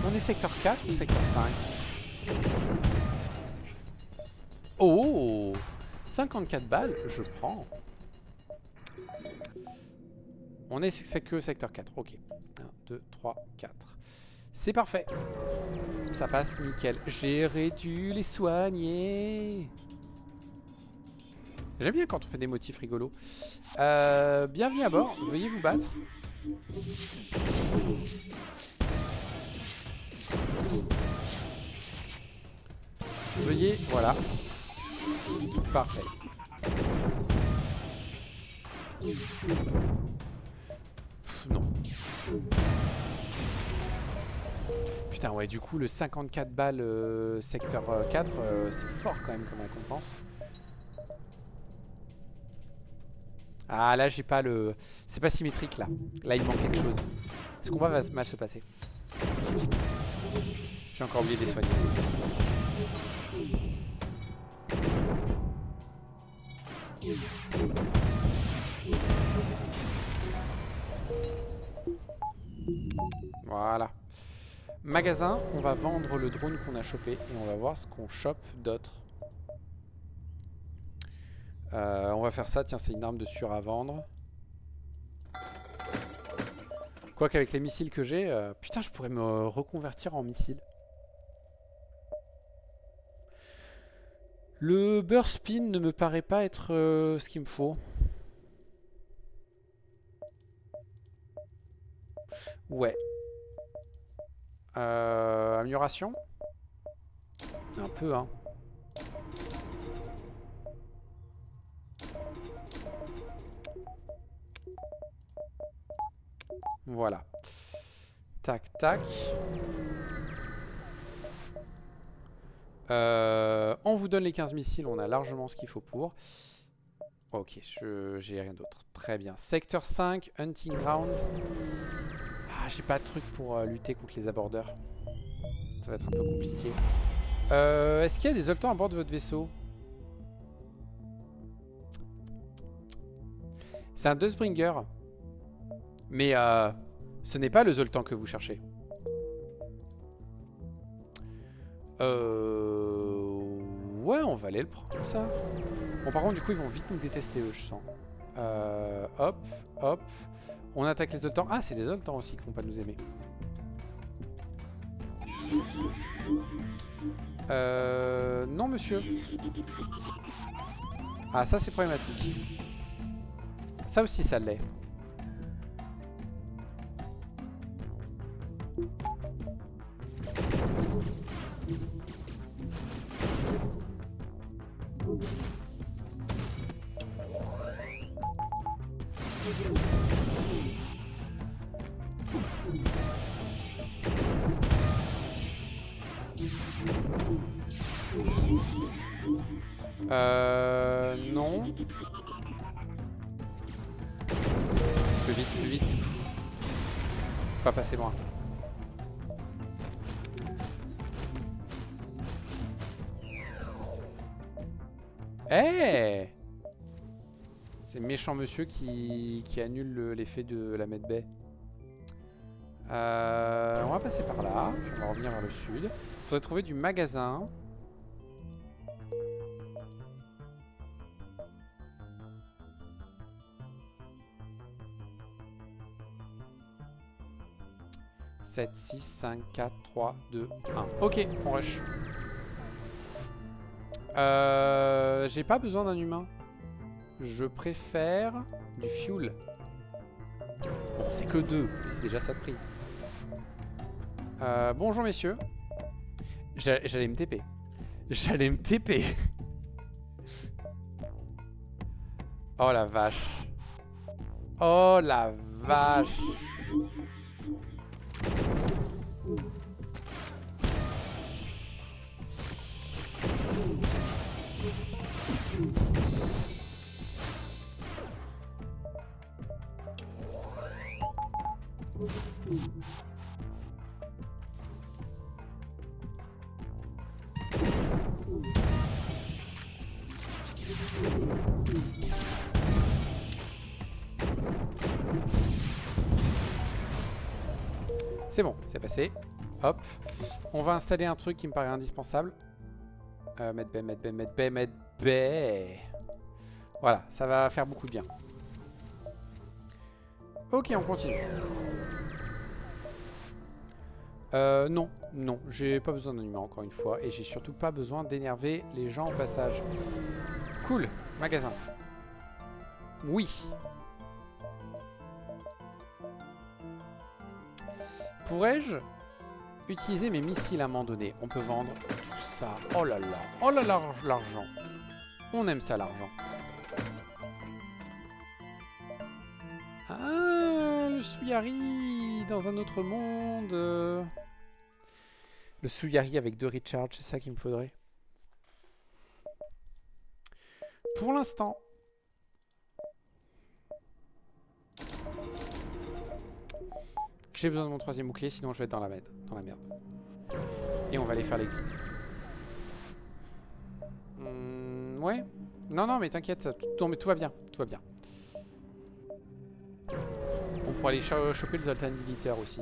Speaker 1: On est secteur 4 ou secteur 5? Oh, 54 balles, je prends. On est c'est que secteur 4, ok. 1, 2, 3, 4. C'est parfait. Ça passe nickel. J'aurais dû les soigner. J'aime bien quand on fait des motifs rigolos. Bienvenue à bord, veuillez vous battre. Veuillez, voilà. Parfait. Non. Putain, ouais, du coup, le 54 balles secteur 4, c'est fort quand même comme récompense. Ah, là, j'ai pas le... C'est pas symétrique, là. Là, il manque quelque chose. Ce combat va mal se passer. J'ai encore oublié de les soigner. Voilà. Magasin, on va vendre le drone qu'on a chopé et on va voir ce qu'on chope d'autre. On va faire ça, tiens, c'est une arme de sûr à vendre. Quoique avec les missiles que j'ai, putain, je pourrais me reconvertir en missile. Le burst spin ne me paraît pas être ce qu'il me faut. Ouais. Amélioration? Un peu, hein. Voilà. Tac, tac. On vous donne les 15 missiles, on a largement ce qu'il faut pour. Ok, j'ai rien d'autre. Très bien. Secteur 5, Hunting Grounds. Ah, j'ai pas de truc pour lutter contre les abordeurs. Ça va être un peu compliqué. Est-ce qu'il y a des Zoltans à bord de votre vaisseau? C'est un Dustbringer. Mais ce n'est pas le Zoltan que vous cherchez. Ouais, on va aller le prendre, ça. Bon, par contre, du coup, ils vont vite nous détester, eux, je sens. Hop, hop. On attaque les Zoltans. Ah, c'est les Zoltans aussi qui vont pas nous aimer. Non, monsieur. Ah, ça, c'est problématique. Ça aussi, ça l'est. Non. Plus vite, plus vite. Pas passer loin. Eh, c'est méchant monsieur qui annule l'effet de la medbay. On va passer par là. Puis on va revenir vers le sud. Faudrait trouver du magasin. « 7, 6, 5, 4, 3, 2, 1. » Ok, on rush. J'ai pas besoin d'un humain. Je préfère du fuel. Bon, c'est que 2, mais c'est déjà ça de prix. Bonjour messieurs. J'allais me TP. J'allais me TP. Oh la vache. Oh la vache. C'est bon, c'est passé. Hop. On va installer un truc qui me paraît indispensable. Medbay, medbay, medbay, medbay. Voilà, ça va faire beaucoup de bien. Ok, on continue. Non, non, j'ai pas besoin d'un humain encore une fois. Et j'ai surtout pas besoin d'énerver les gens au passage. Cool, magasin. Oui. Pourrais-je utiliser mes missiles à un moment donné? On peut vendre tout ça. Oh là là. Oh là là, l'argent. On aime ça, l'argent. Ah, le Suyari dans un autre monde. Le Suyari avec 2 recharge, c'est ça qu'il me faudrait. Pour l'instant. J'ai besoin de mon 3e bouclier, sinon je vais être dans la merde. Et on va aller faire l'exit. Ouais. Non, non, mais t'inquiète, mais tout va bien. Tout va bien. On pourra aller choper le Zoltan Diliter aussi.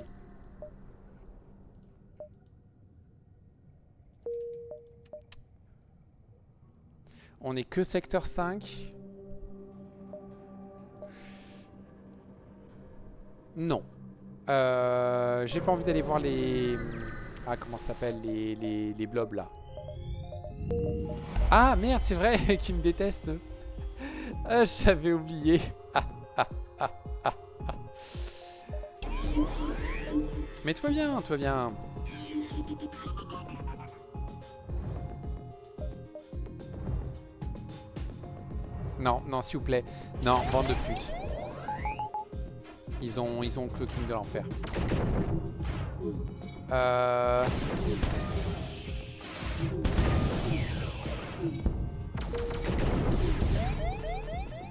Speaker 1: On est que secteur 5. Non. J'ai pas envie d'aller voir les... Ah, comment ça s'appelle, les blobs là. Ah, merde, c'est vrai qu'ils me détestent. Ah, j'avais oublié. Mais tout va bien, tout va bien. Non, non, s'il vous plaît. Non, bande de putes. Ils ont le cloaking de l'enfer.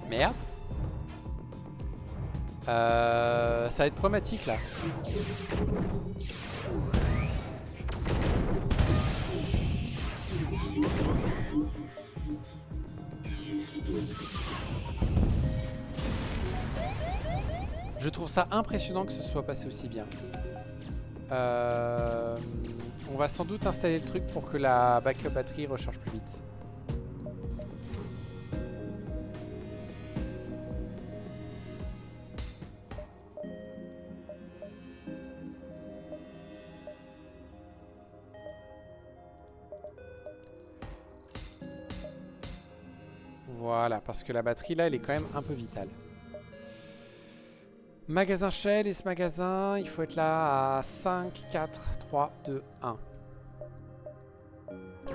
Speaker 1: Merde. Ça va être problématique là. Je trouve ça impressionnant que ce soit passé aussi bien. On va sans doute installer le truc pour que la backup batterie recharge plus vite. Voilà, parce que la batterie là, elle est quand même un peu vitale. Magasin Shell, et ce magasin, il faut être là à 5, 4, 3, 2, 1.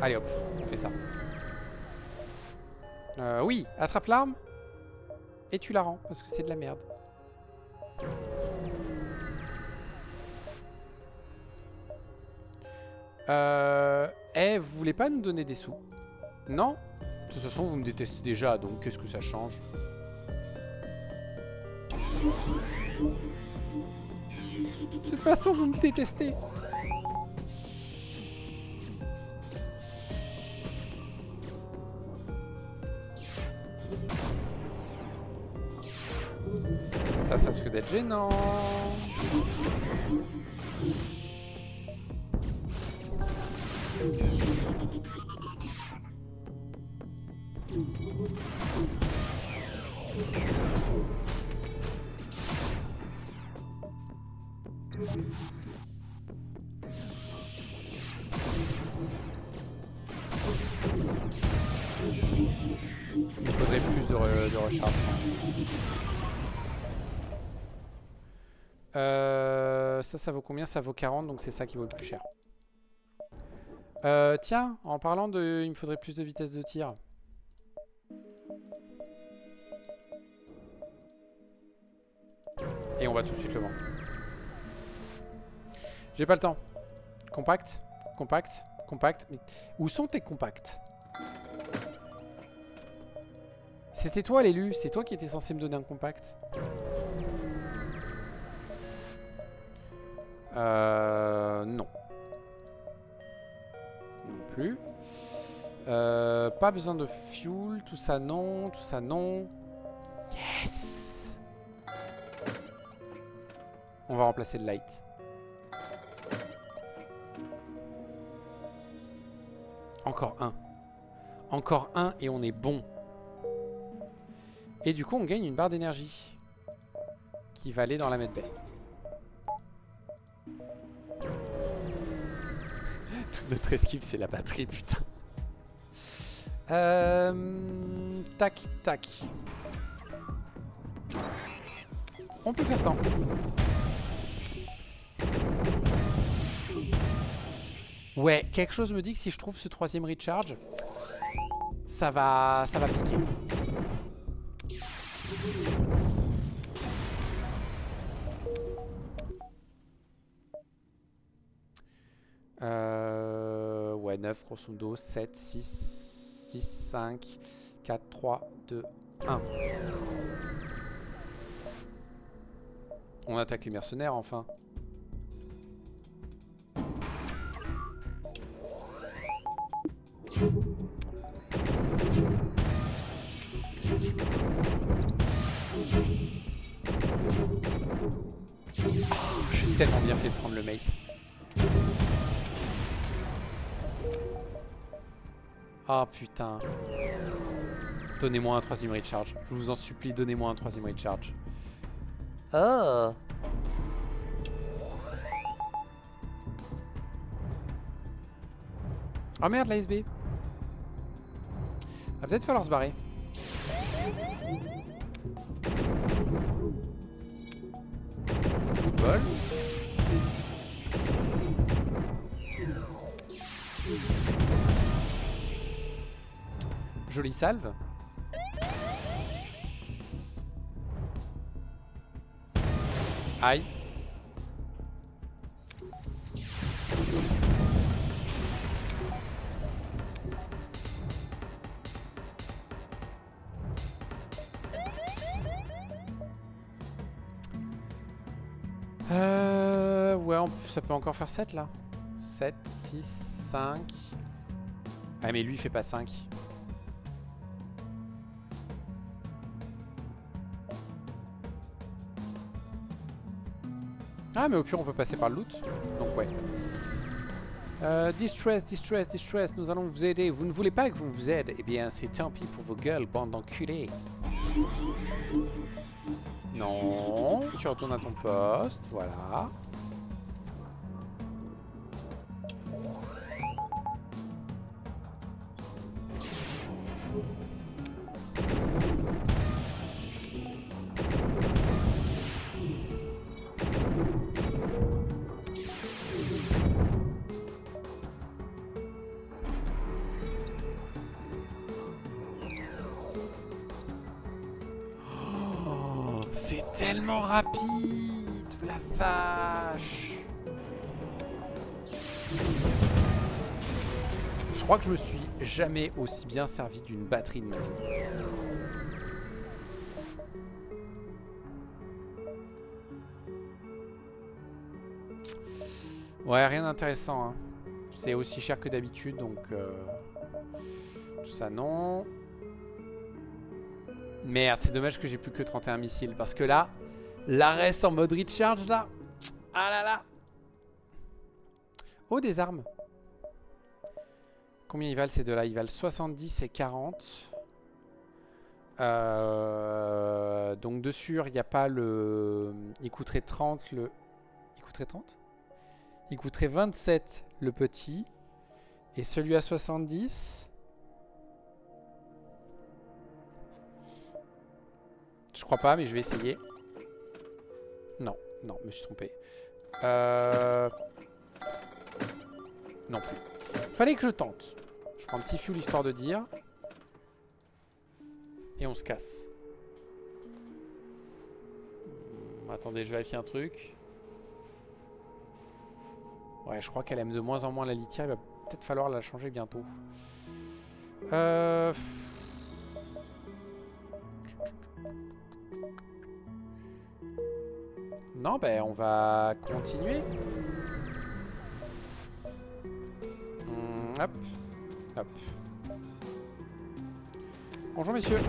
Speaker 1: Allez hop, on fait ça. Oui, attrape l'arme. Et tu la rends, parce que c'est de la merde. Vous voulez pas nous donner des sous? Non? De toute façon, vous me détestez déjà, donc qu'est-ce que ça change? De toute façon, vous me détestez. Ça risque d'être gênant. Il me faudrait plus de recharge, je pense. Ça vaut combien? Ça vaut 40, donc c'est ça qui vaut le plus cher. Tiens, en parlant de... Il me faudrait plus de vitesse de tir. Et on va tout de suite le vendre. J'ai pas le temps. Compact, compact, compact. Mais où sont tes compacts? C'était toi l'élu, c'est toi qui étais censé me donner un compact. Non. Non plus. Pas besoin de fuel, tout ça non, tout ça non. Yes! On va remplacer le light. Encore un. Encore un et on est bon. Et du coup on gagne une barre d'énergie. Qui va aller dans la medbay. Toute notre esquive c'est la batterie, putain. Tac, tac. On peut faire ça. Ouais, quelque chose me dit que si je trouve ce troisième recharge, ça va piquer. Ouais, 9 grosso modo, 7, 6, 5, 4, 3, 2, 1. On attaque les mercenaires enfin. J'ai tellement bien fait de prendre le mace. Ah putain. Donnez-moi un troisième recharge. Je vous en supplie, donnez-moi un troisième recharge. Oh. Oh merde, l'ASB. Va peut-être falloir se barrer. Coup de bol. Jolie salve. Aïe. Ouais, ça peut encore faire 7 là. 7, 6, 5. Ah mais lui il fait pas 5. Ah mais au pire on peut passer par le loot. Donc ouais. Distress, distress, distress, nous allons vous aider. Vous ne voulez pas que vous vous aide? Eh bien c'est tant pis pour vos gueules, bande d'enculés. Non, tu retournes à ton poste, voilà. tellement rapide, la vache. Je crois que je me suis jamais aussi bien servi d'une batterie de ma vie. Ouais, rien d'intéressant, hein. C'est aussi cher que d'habitude, donc... tout ça, non. Merde, c'est dommage que j'ai plus que 31 missiles. Parce que là, l'arrêt en mode recharge, là... Ah là là. Oh, des armes. Combien ils valent ces deux-là? Ils valent 70 et 40. Donc dessus, il n'y a pas le... Il coûterait 30 le... Il coûterait 30? Il coûterait 27 le petit. Et celui à 70... Je crois pas, mais je vais essayer. Non, non, je me suis trompé. Non plus. Fallait que je tente. Je prends un petit fuel histoire de dire. Et on se casse. Attendez, je vérifie un truc. Ouais, je crois qu'elle aime de moins en moins la litière. Il va peut-être falloir la changer bientôt. Non, ben on va continuer. Hop. Hop. Bonjour messieurs.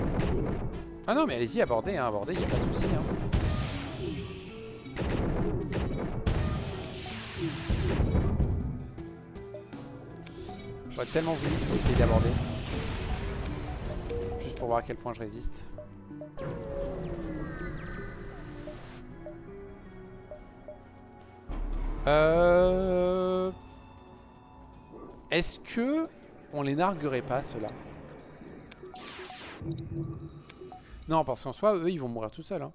Speaker 1: Ah non mais allez-y, abordez, hein, abordez, il n'y a pas de souci. Hein. J'aurais tellement voulu essayer d'aborder. Juste pour voir à quel point je résiste. Est-ce que on les narguerait pas ceux-là? Non, parce qu'en soi, eux, ils vont mourir tout seuls. Hein.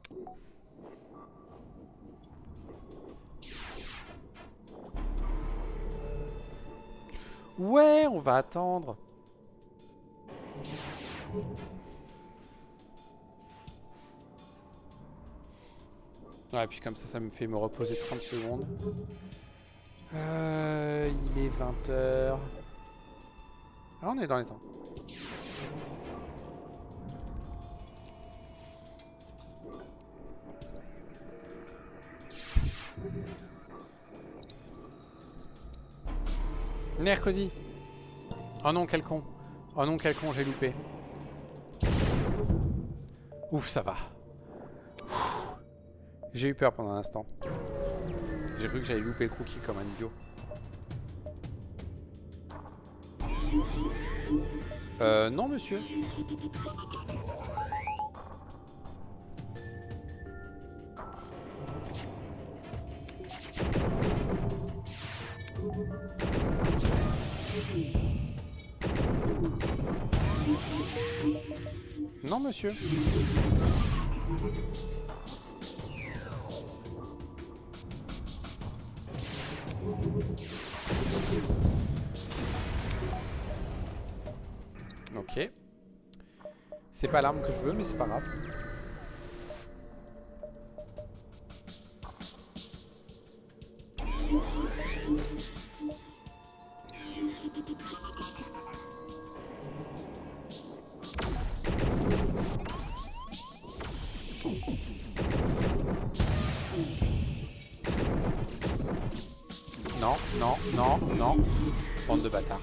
Speaker 1: Ouais, on va attendre. Ouais, puis comme ça me fait me reposer 30 secondes. Il est 20h. Ah, on est dans les temps. Mercredi. Oh non, quel con. Oh non, quel con, j'ai loupé. Ouf, ça va. J'ai eu peur pendant un instant. J'ai cru que j'allais louper le cookie comme un idiot. Non, monsieur. Non, monsieur. Ok. C'est pas l'arme que je veux, mais c'est pas grave. Non, non, non, non. Bande de bâtards.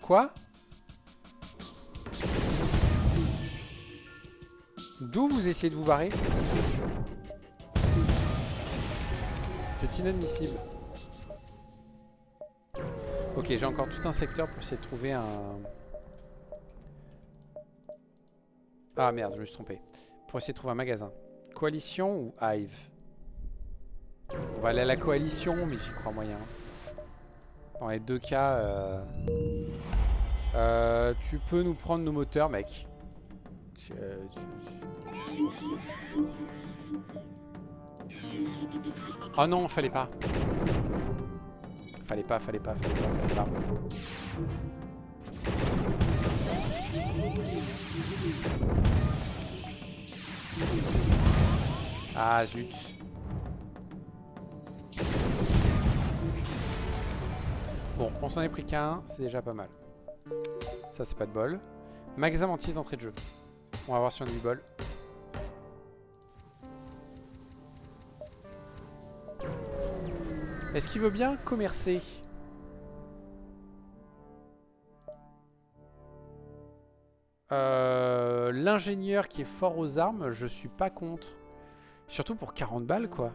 Speaker 1: Quoi? D'où vous essayez de vous barrer? C'est inadmissible. Ok, j'ai encore tout un secteur pour essayer de trouver un... Ah merde, je me suis trompé. Pour essayer de trouver un magasin. Coalition ou Hive? On va aller à la coalition, mais j'y crois moyen. Dans les deux cas... tu peux nous prendre nos moteurs, mec. Oh non, fallait pas. Fallait pas. Ah zut. Bon, on s'en est pris qu'un, c'est déjà pas mal. Ça c'est pas de bol. Magasin mantis d'entrée de jeu. On va voir si on a du bol. Est-ce qu'il veut bien commercer? L'ingénieur qui est fort aux armes, je suis pas contre. Surtout pour 40 balles, quoi.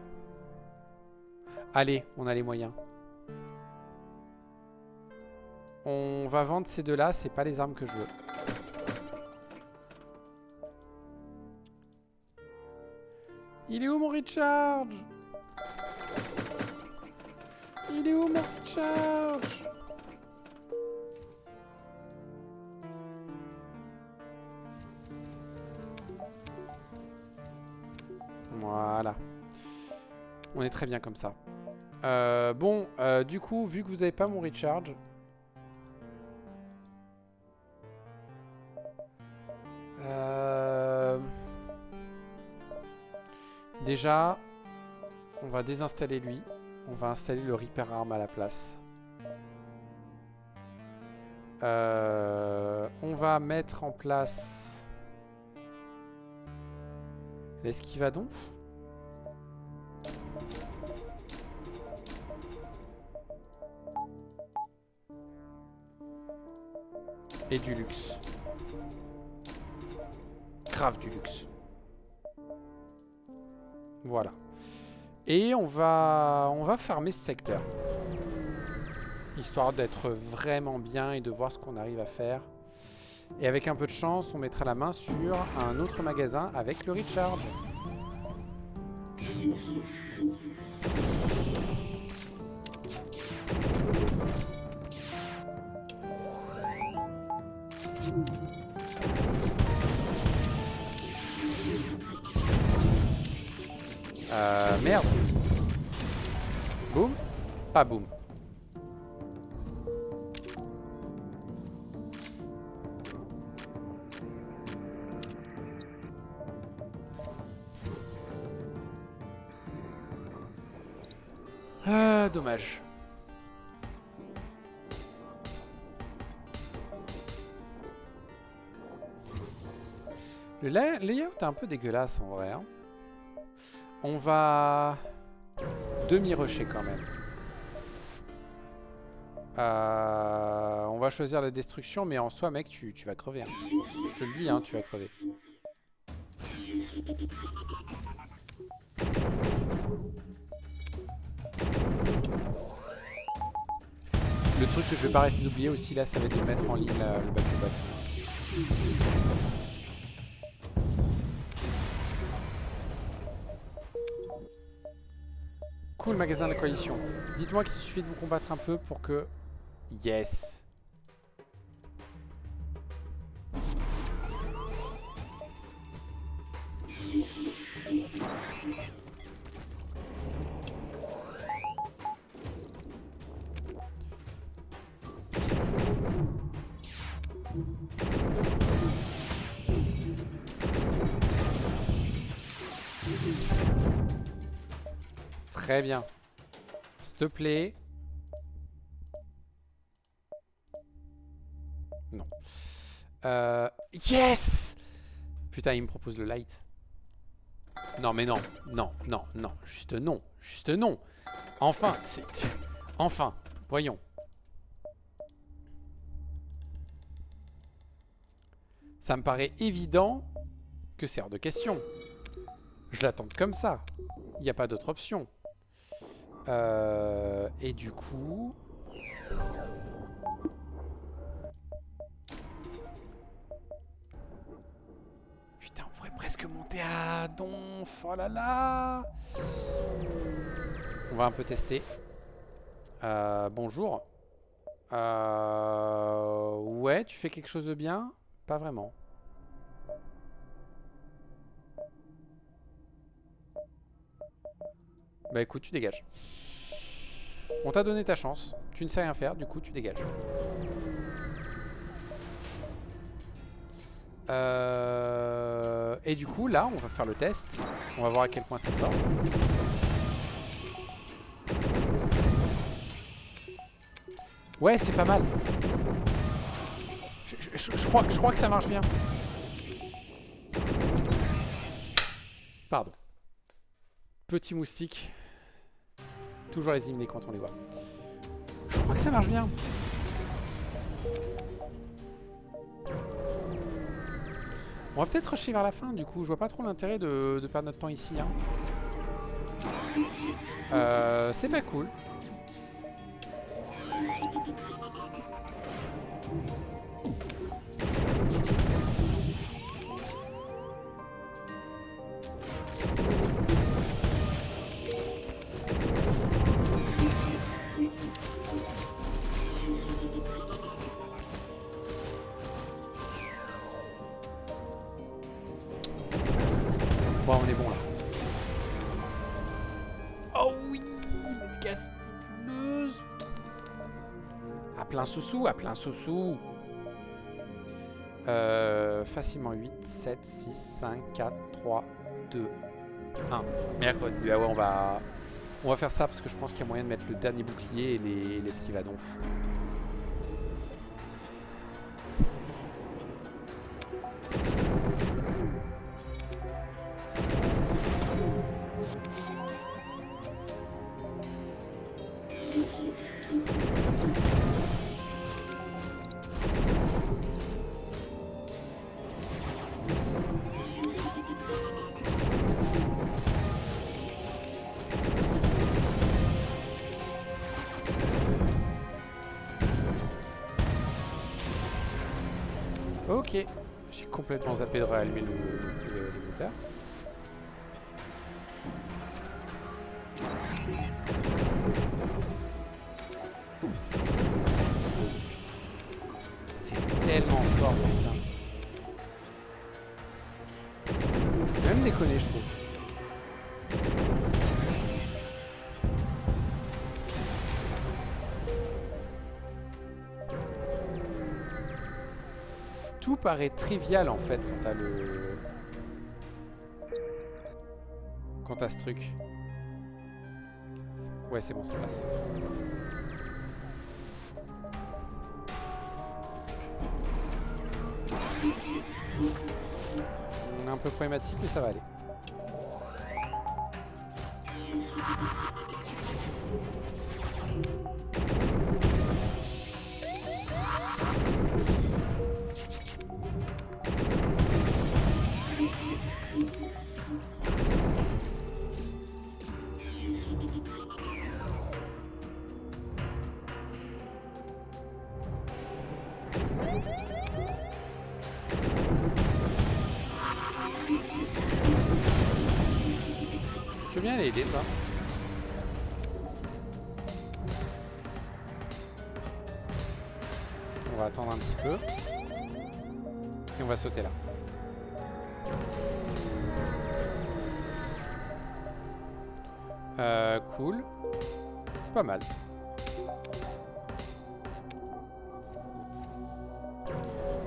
Speaker 1: Allez, on a les moyens. On va vendre ces deux-là, c'est pas les armes que je veux. Il est où mon recharge? Il est où mon recharge? Voilà. On est très bien comme ça. Bon, du coup, vu que vous n'avez pas mon recharge... Déjà, on va désinstaller lui. On va installer le Reaper Arm à la place. On va mettre en place l'esquivadonf. Et du luxe. Grave du luxe. Voilà. Et on va farmer ce secteur. Histoire d'être vraiment bien et de voir ce qu'on arrive à faire. Et avec un peu de chance, on mettra la main sur un autre magasin avec le recharge. Merde. Boum. Pas boum. Dommage. Le layout est un peu dégueulasse en vrai. Hein. On va demi-rusher quand même. On va choisir la destruction, mais en soi, mec, tu vas crever. Hein. Je te le dis, hein, tu vas crever. Le truc que je vais pas arrêter d'oublier aussi, là, ça va être de mettre en ligne le back-to-back. Cool, magasin de la coalition. Dites-moi qu'il suffit de vous combattre un peu pour que... Yes. Très bien. S'il te plaît. Non. Yes! Putain, il me propose le light. Non, mais non. Non, non, non. Juste non. Juste non. Enfin. Enfin. Voyons. Ça me paraît évident que c'est hors de question. Je l'attends comme ça. Il n'y a pas d'autre option. Et du coup... Putain, on pourrait presque monter à Donf. Oh là là. On va un peu tester. Bonjour. Ouais, tu fais quelque chose de bien? Pas vraiment. Bah écoute, tu dégages. On t'a donné ta chance. Tu ne sais rien faire, du coup tu dégages. Et du coup là on va faire le test. On va voir à quel point c'est fort. Ouais, c'est pas mal. Je crois que ça marche bien. Pardon. Petit moustique. Toujours les éliminer quand on les voit. Je crois que ça marche bien. On va peut-être rusher vers la fin, du coup. Je vois pas trop l'intérêt de perdre notre temps ici. Hein. C'est pas cool. Bon, on est bon là. Oh oui, les dégâts stipuleuses. À plein sous-sous, à plein sous-sous. Facilement 8, 7, 6, 5, 4, 3, 2, 1. Mercredi. Ah ouais, on va faire ça parce que je pense qu'il y a moyen de mettre le dernier bouclier et l'esquive à donf. Ok, j'ai complètement zappé de réallumer le moteur. C'est tellement fort, putain. C'est même déconné, je trouve. Tout paraît trivial en fait quand t'as le... Quand t'as ce truc. Ouais, c'est bon, ça passe. On est un peu problématique, mais ça va aller. Tu veux bien aller aider, toi? On va attendre un petit peu. Et on va sauter là. Cool. Pas mal.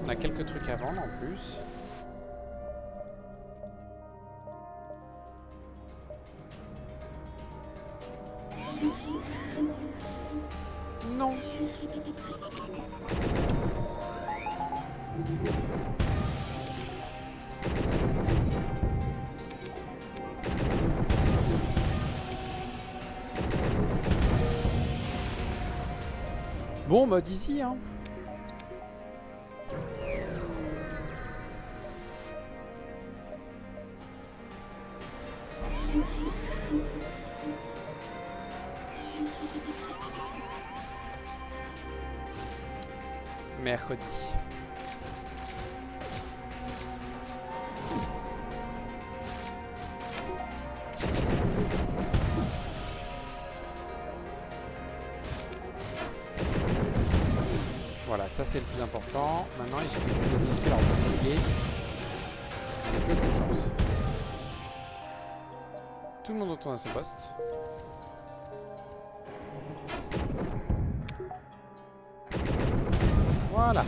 Speaker 1: On a quelques trucs à vendre en plus. Non. Bon, mode easy, hein. Mercredi. Voilà, ça c'est le plus important. Maintenant, il suffit de bloquer leur bouclier. J'ai peu de chance. Tout le monde retourne à son poste. Voilà.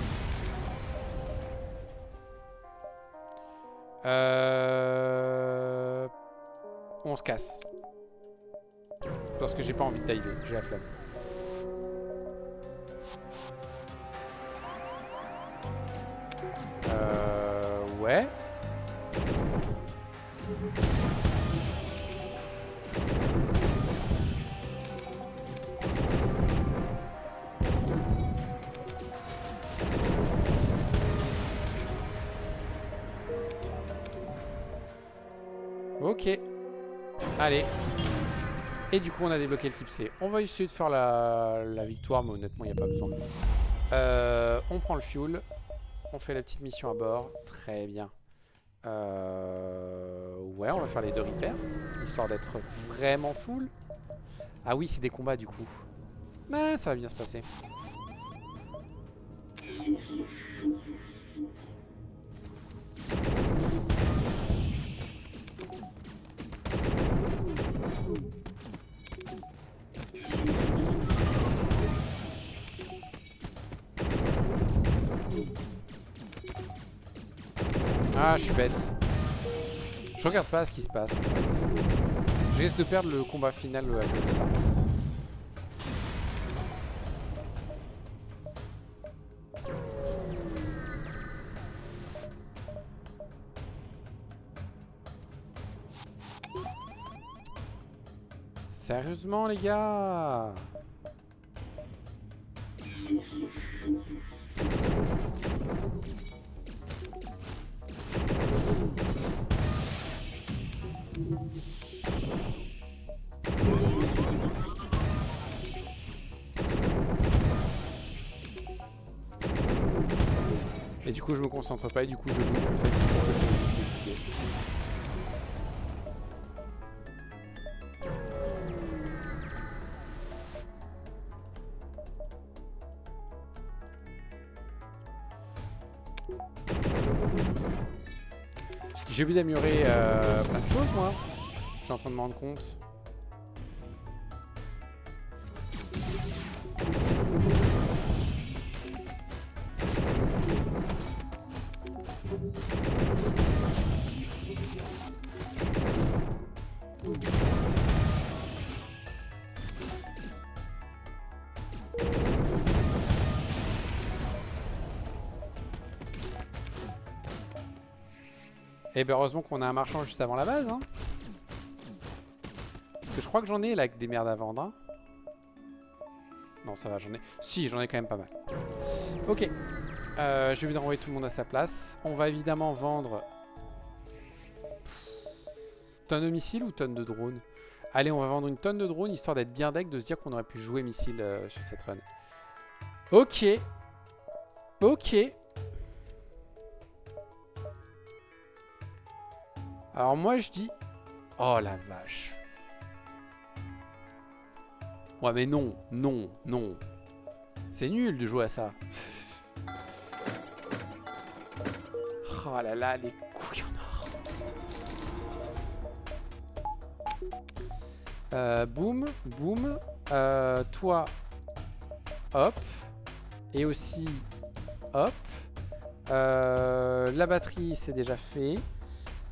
Speaker 1: On se casse. Parce que j'ai pas envie de diver, j'ai la flemme. Ouais. Ok. Allez. Et du coup on a débloqué le type C. On va essayer de faire la victoire, mais honnêtement il n'y a pas besoin. On prend le fuel. On fait la petite mission à bord. Très bien. Ouais, on va faire les 2 repairs. Histoire d'être vraiment full. Ah oui, c'est des combats du coup. Mais ça va bien se passer. Ah, je suis bête. Je regarde pas ce qui se passe en fait. Je risque de perdre le combat final à cause de ça. Sérieusement les gars? Et du coup je me concentre pas et du coup je loupe le fait qu'il faut que je les pieds. J'ai oublié d'améliorer plein de choses moi. Je suis en train de me rendre compte. Et ben heureusement qu'on a un marchand juste avant la base. Hein. Parce que je crois que j'en ai là avec des merdes à vendre. Hein. Non ça va, j'en ai... Si, j'en ai quand même pas mal. Ok. Je vais renvoyer tout le monde à sa place. On va évidemment vendre... Tonne de missiles ou tonne de drones? Allez, on va vendre une tonne de drones histoire d'être bien deck, de se dire qu'on aurait pu jouer missile sur cette run. Ok. Ok. Alors moi je dis... Oh la vache. Ouais mais non, non, non. C'est nul de jouer à ça. Oh là là, les couilles en or. Boum, boum. Toi, hop. Et aussi, hop. La batterie, c'est déjà fait.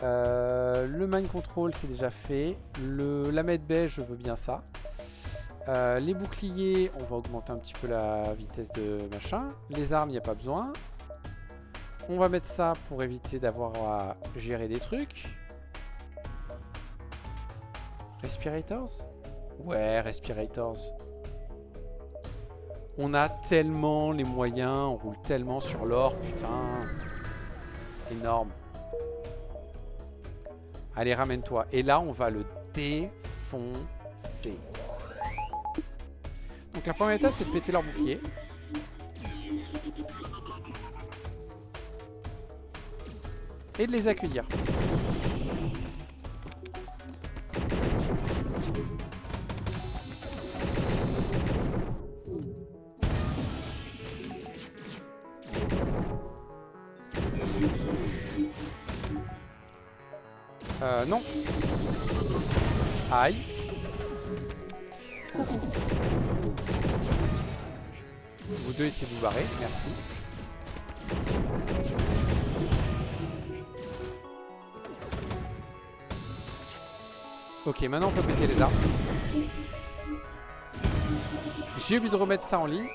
Speaker 1: Le mind control, c'est déjà fait. La medbay, je veux bien ça. Les boucliers, on va augmenter un petit peu la vitesse de machin. Les armes, il n'y a pas besoin. On va mettre ça pour éviter d'avoir à gérer des trucs. Respirators? Ouais, respirators. On a tellement les moyens, on roule tellement sur l'or, putain. Énorme. Allez, ramène-toi. Et là, on va le défoncer. Donc la première étape, c'est de péter leur bouclier. Et de les accueillir. Non. Aïe. Coucou. Vous deux essayez de vous barrer, merci. Ok, maintenant on peut péter les armes. J'ai oublié de remettre ça en ligne.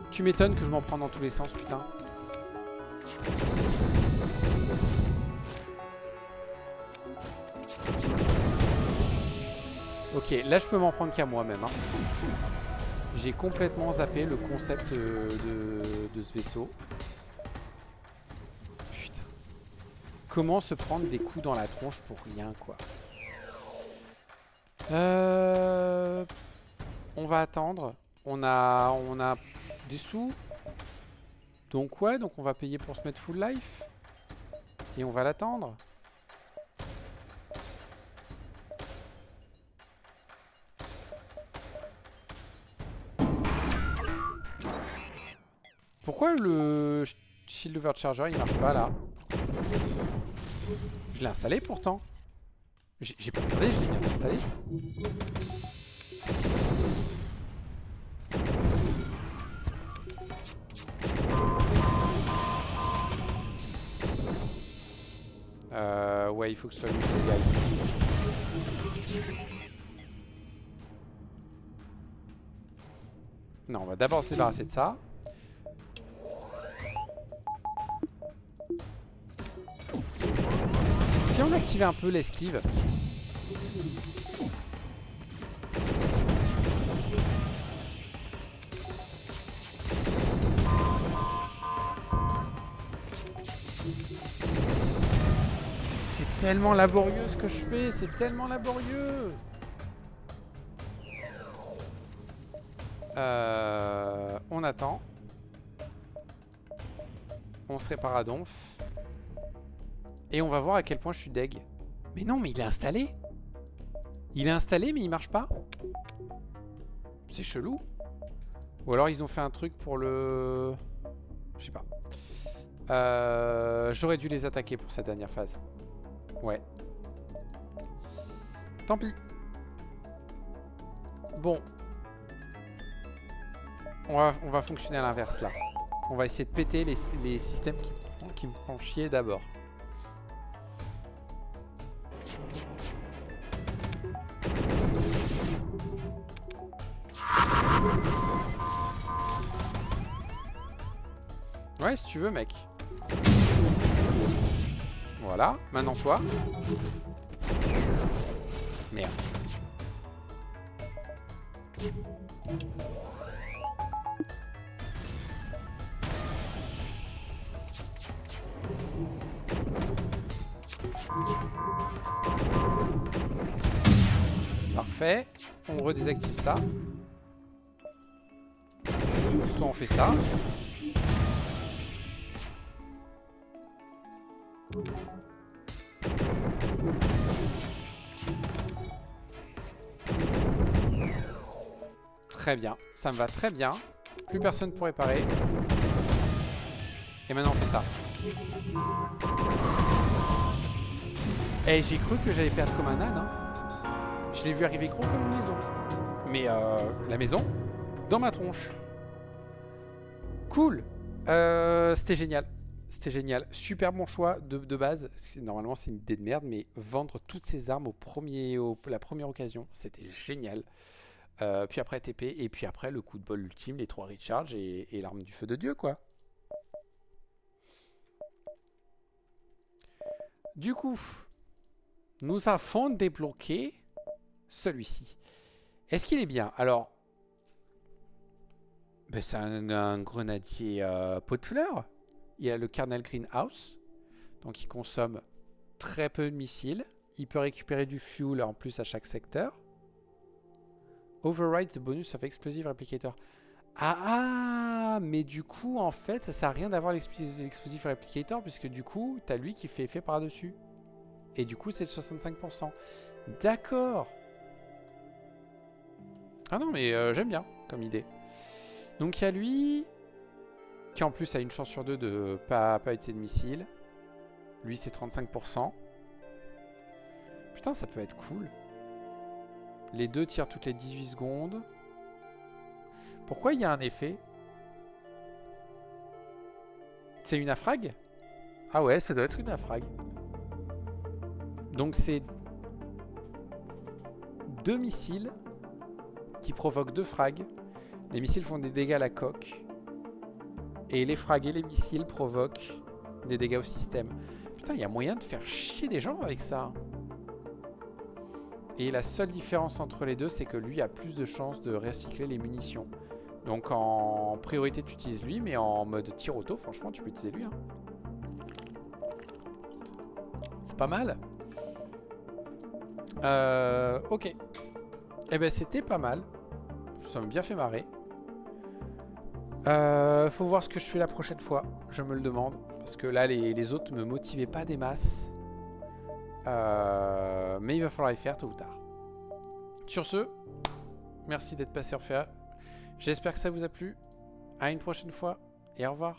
Speaker 1: Tu m'étonnes que je m'en prends dans tous les sens, putain. Ok, là je peux m'en prendre qu'à moi-même. Hein. J'ai complètement zappé le concept de ce vaisseau. Putain. Comment se prendre des coups dans la tronche pour rien, quoi. On va attendre. On a des sous. Donc ouais, donc on va payer pour se mettre full life. Et on va l'attendre. Pourquoi le Shield Overcharger il marche pas là? Je l'ai installé pourtant. J'ai pas regardé, je l'ai bien installé. Ouais, il faut que ce soit lui qui gagne. Non, on va d'abord se débarrasser de ça. Si on activait un peu l'esquive. C'est tellement laborieux ce que je fais, c'est tellement laborieux. On attend. On se répare à donf. Et on va voir à quel point je suis deg. Mais non, mais il est installé. Il est installé, mais il marche pas. C'est chelou. Ou alors ils ont fait un truc pour le... Je sais pas. J'aurais dû les attaquer pour cette dernière phase. Ouais. Tant pis. Bon. On va fonctionner à l'inverse là. On va essayer de péter les systèmes qui me font chier d'abord. Ouais, si tu veux, mec. Voilà. Maintenant, toi. Merde. Parfait. On redésactive ça. Toi, on fait ça. Très bien. Ça me va très bien. Plus personne pour réparer. Et maintenant, on fait ça. Eh, j'ai cru que j'allais perdre comme un âne. Hein. Je l'ai vu arriver gros comme une maison. Mais la maison, dans ma tronche. Cool. C'était génial. C'était génial. Super bon choix de base. Normalement, c'est une idée de merde, mais vendre toutes ces armes la première occasion, c'était génial. Puis après TP, et puis après le coup de bol ultime, les 3 recharges et l'arme du feu de Dieu, quoi. Du coup, nous avons débloqué celui-ci. Est-ce qu'il est bien? Alors, ben c'est un grenadier pot de fleurs. Il a le Kernel Greenhouse. Donc il consomme très peu de missiles. Il peut récupérer du fuel en plus à chaque secteur. Override the bonus of Explosive Replicator. Ah, mais du coup, en fait, ça sert à rien d'avoir l'Explosive Replicator, puisque du coup, t'as lui qui fait effet par-dessus. Et du coup, c'est le 65%. D'accord. Ah non, mais j'aime bien comme idée. Donc il y a lui, qui en plus a une chance sur 2 de pas utiliser de missile. Lui, c'est 35%. Putain, ça peut être cool. Les deux tirent toutes les 18 secondes. Pourquoi il y a un effet? C'est une affrag? Ah ouais, ça doit être une affrag. Donc c'est 2 missiles qui provoquent 2 frags. Les missiles font des dégâts à la coque. Et les frags et les missiles provoquent des dégâts au système. Putain, il y a moyen de faire chier des gens avec ça. Et la seule différence entre les deux, c'est que lui a plus de chances de recycler les munitions. Donc en priorité, tu utilises lui, mais en mode tir auto, franchement, tu peux utiliser lui. Hein. C'est pas mal. Ok. Eh ben, c'était pas mal. Ça m'a bien fait marrer. Faut voir ce que je fais la prochaine fois. Je me le demande. Parce que là, les autres me motivaient pas des masses. Mais il va falloir les faire tôt ou tard. Sur ce, merci d'être passé en faire. J'espère que ça vous a plu. À une prochaine fois et au revoir.